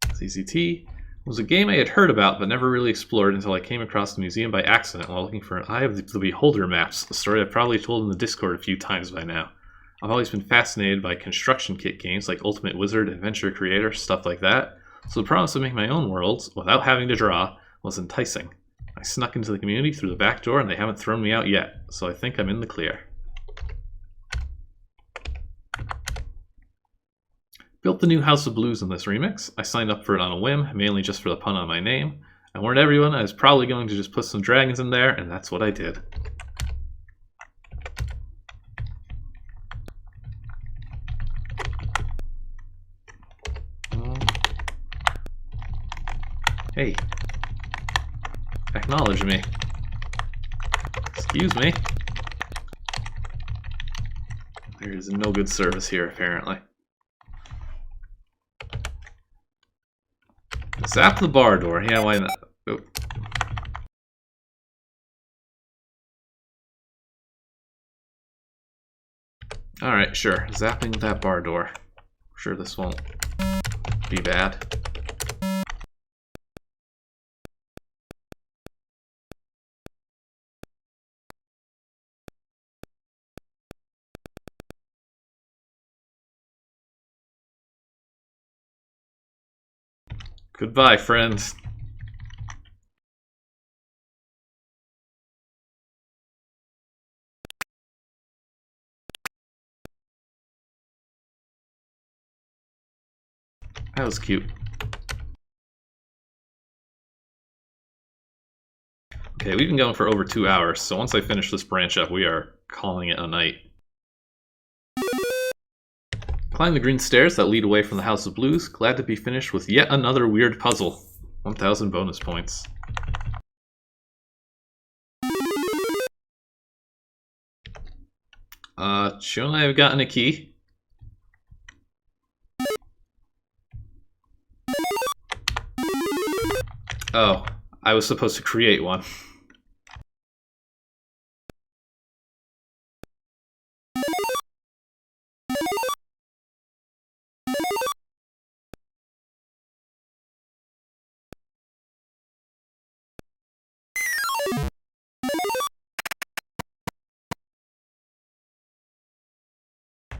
ZZT was a game I had heard about but never really explored until I came across the museum by accident while looking for an Eye of the Beholder maps, a story I've probably told in the Discord a few times by now. I've always been fascinated by construction kit games like Ultimate Wizard, Adventure Creator, stuff like that, so the promise of making my own worlds without having to draw was enticing. I snuck into the community through the back door and they haven't thrown me out yet, so I think I'm in the clear. Built the new House of Blues in this remix. I signed up for it on a whim, mainly just for the pun on my name. I warned everyone I was probably going to just put some dragons in there, and that's what I did. Hey, acknowledge me. Excuse me. There is no good service here, apparently. Zap the bar door. Yeah, why not? Oh. Alright, sure. Zapping that bar door. I'm sure this won't be bad. Goodbye, friends. That was cute. Okay, we've been going for over 2 hours, so once I finish this branch up, we are calling it a night. Climb the green stairs that lead away from the House of Blues. Glad to be finished with yet another weird puzzle. 1,000 bonus points. Shouldn't I have gotten a key? Oh, I was supposed to create one.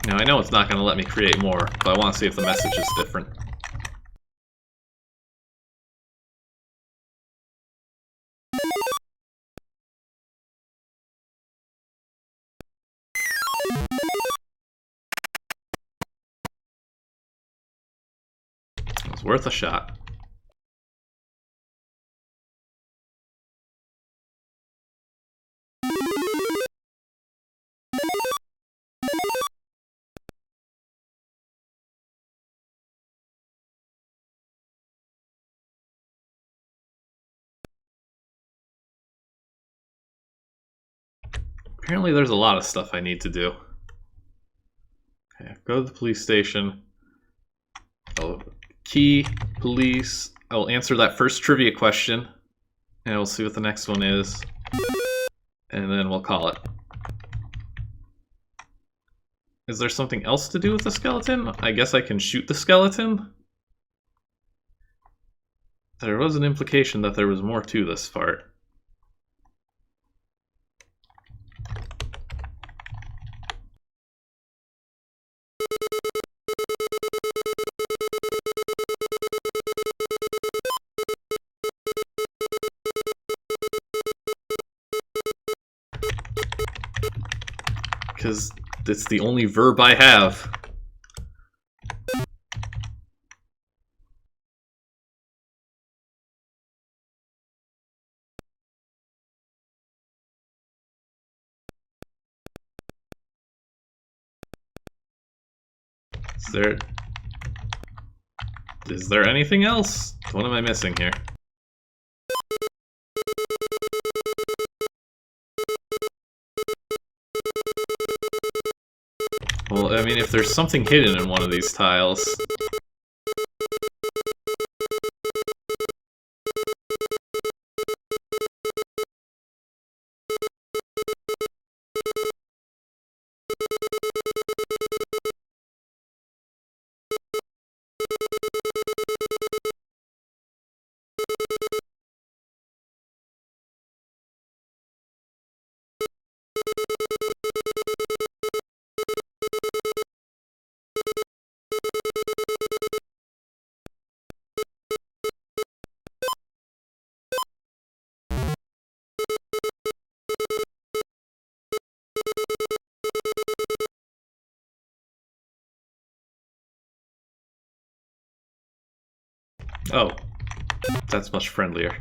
Now, I know it's not going to let me create more, but I want to see if the message is different. It was worth a shot. Apparently there's a lot of stuff I need to do. Okay, go to the police station. I'll key, police. I'll answer that first trivia question. And we'll see what the next one is. And then we'll call it. Is there something else to do with the skeleton? I guess I can shoot the skeleton? There was an implication that there was more to this part. Because it's the only verb I have. Is there anything else? What am I missing here? Well, I mean, if there's something hidden in one of these tiles... Oh, that's much friendlier.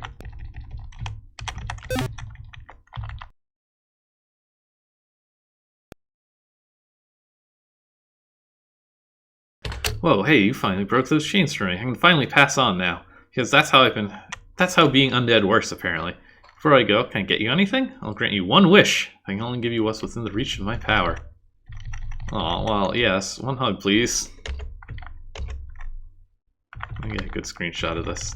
Whoa, hey, you finally broke those chains for me. I can finally pass on now. Because that's how being undead works, apparently. Before I go, can I get you anything? I'll grant you one wish. I can only give you what's within the reach of my power. Aw, well, yes. One hug, please. Let me get a good screenshot of this.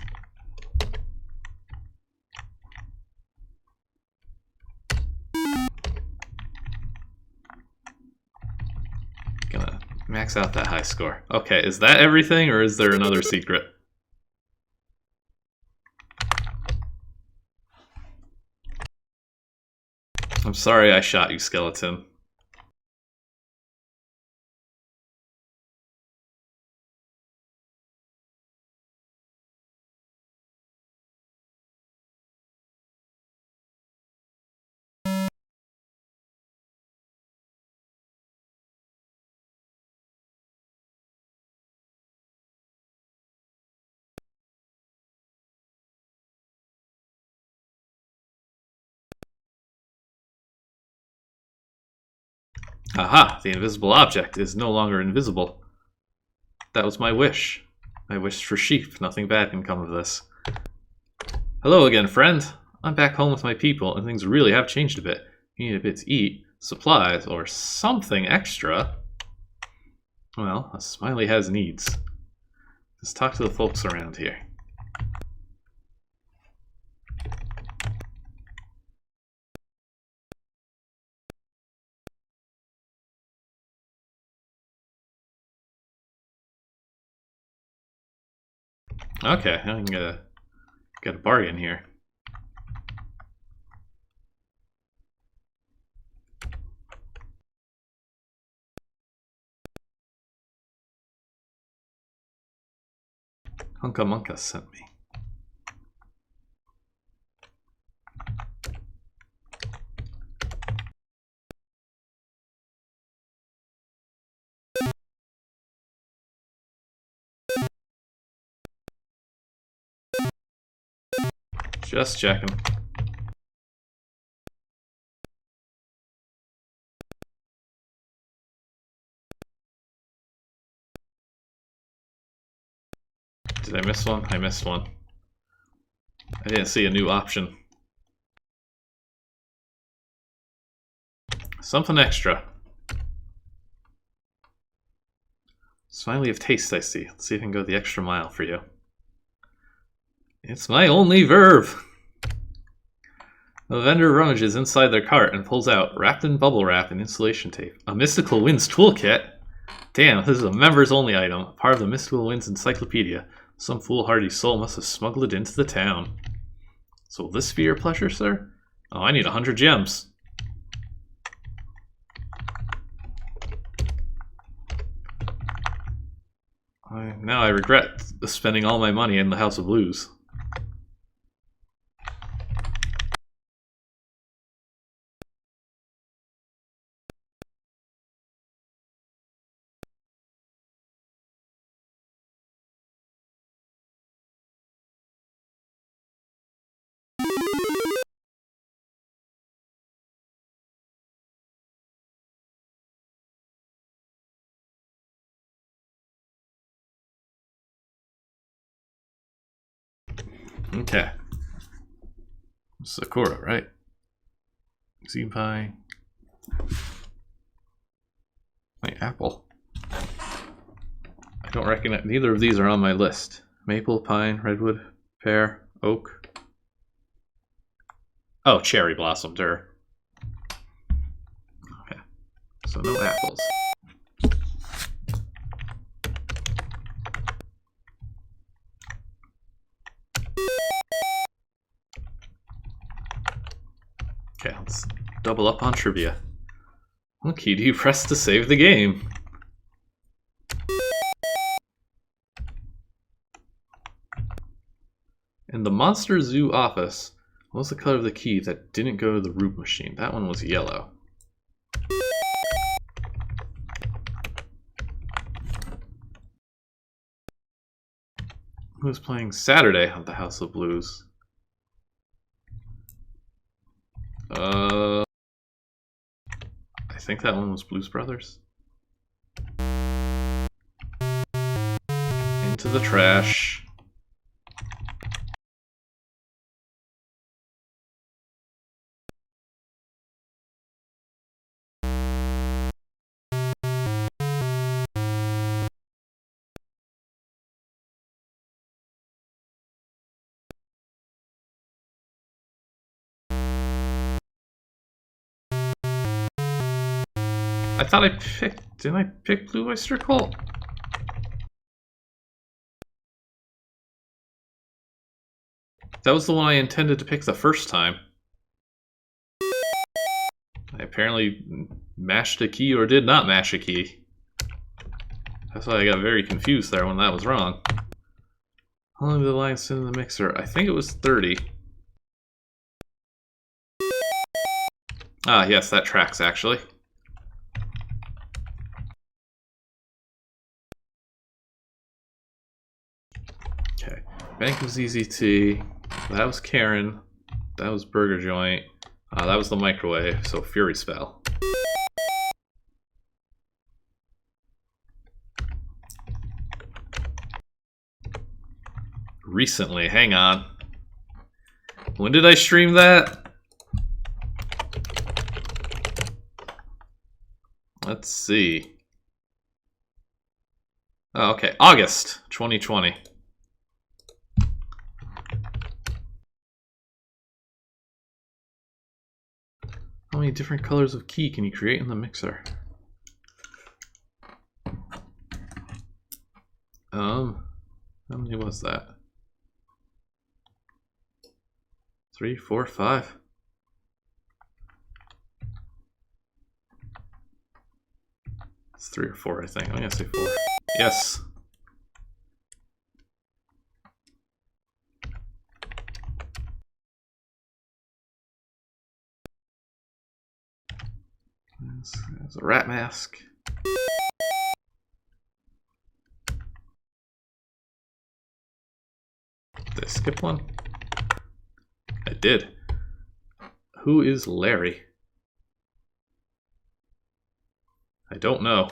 Gonna max out that high score. Okay, is that everything, or is there another secret? I'm sorry I shot you, skeleton. Aha! The invisible object is no longer invisible. That was my wish. I wished for sheep. Nothing bad can come of this. Hello again, friend. I'm back home with my people, and things really have changed a bit. You need a bit to eat, supplies, or something extra. Well, a smiley has needs. Let's talk to the folks around here. Okay, I can get a bargain here. Hunka Munka sent me. Just checking. Did I miss one? I missed one. I didn't see a new option. Something extra. Smiley of taste, I see. Let's see if I can go the extra mile for you. It's my only verb. The vendor rummages inside their cart and pulls out, wrapped in bubble wrap and insulation tape, a Mystical Winds toolkit. Damn, this is a members-only item, part of the Mystical Winds encyclopedia. Some foolhardy soul must have smuggled it into the town. So will this be your pleasure, sir? Oh, I need 100 gems. Now I regret spending all my money in the House of Blues. Okay. Sakura, right? Zinfandel. Wait, apple. I don't recognize. Neither of these are on my list. Maple, pine, redwood, pear, oak. Oh, cherry blossom, Okay. So no apples. Okay, let's double up on trivia. What key do you press to save the game? In the Monster Zoo office, what was the color of the key that didn't go to the root machine? That one was yellow. Who was playing Saturday at the House of Blues? I think that one was Blues Brothers. Into the trash. I thought I picked... Didn't I pick Blue Oyster Cult? That was the one I intended to pick the first time. I apparently mashed a key or did not mash a key. That's why I got very confused there when that was wrong. How long did the line sit in the mixer? I think it was 30. Ah, yes, that tracks actually. Okay, Bank of ZZT. That was Karen. That was Burger Joint. That was the microwave, so Fury Spell. Recently, hang on. When did I stream that? Let's see. Oh, okay, August 2020. How many different colors of key can you create in the mixer? How many was that? 3, 4, 5. It's 3 or 4, I think. I'm gonna say 4. Yes. There's a rat mask. Did I skip one? I did. Who is Larry? I don't know.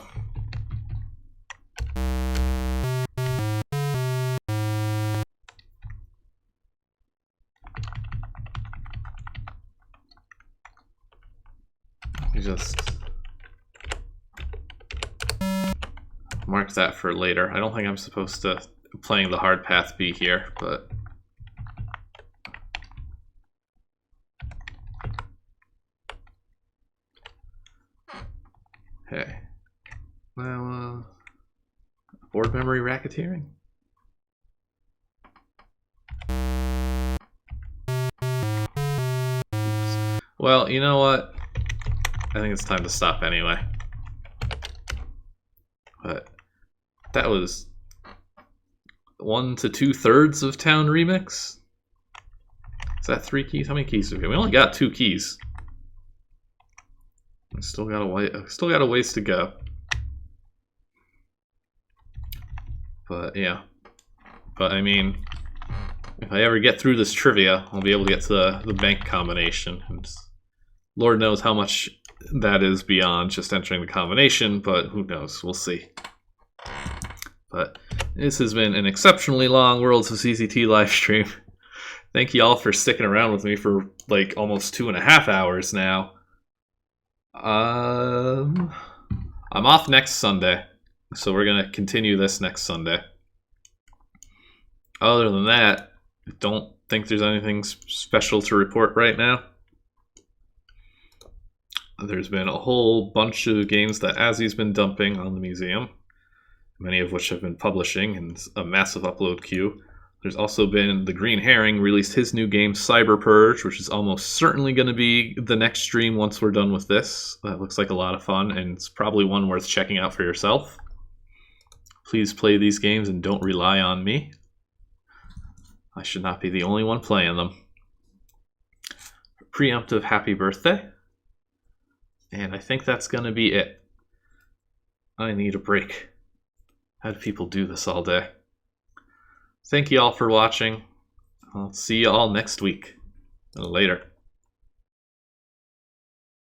Let me just mark that for later. I don't think I'm supposed to playing the hard path B here, but Hey. Well, board memory racketeering? Oops. Well, you know what? I think it's time to stop anyway. But that was 1 to 2/3 of Town Remix. Is that 3 keys? How many keys do we have? We only got 2 keys. We still got a ways to go. But yeah. But I mean, if I ever get through this trivia, I'll be able to get to the bank combination. And Lord knows how much that is beyond just entering the combination, but who knows? We'll see. But this has been an exceptionally long Worlds of ZZT live stream. Thank you all for sticking around with me for like almost 2.5 hours now. I'm off next Sunday, so we're gonna continue this next Sunday. Other than that, I don't think there's anything special to report right now. There's been a whole bunch of games that Azzy's been dumping on the museum, many of which have been publishing, and a massive upload queue. There's also been the Green Herring released his new game, Cyber Purge, which is almost certainly going to be the next stream once we're done with this. That looks like a lot of fun, and it's probably one worth checking out for yourself. Please play these games and don't rely on me. I should not be the only one playing them. Preemptive happy birthday. And I think that's going to be it. I need a break. How do people do this all day? Thank you all for watching. I'll see you all next week. Later.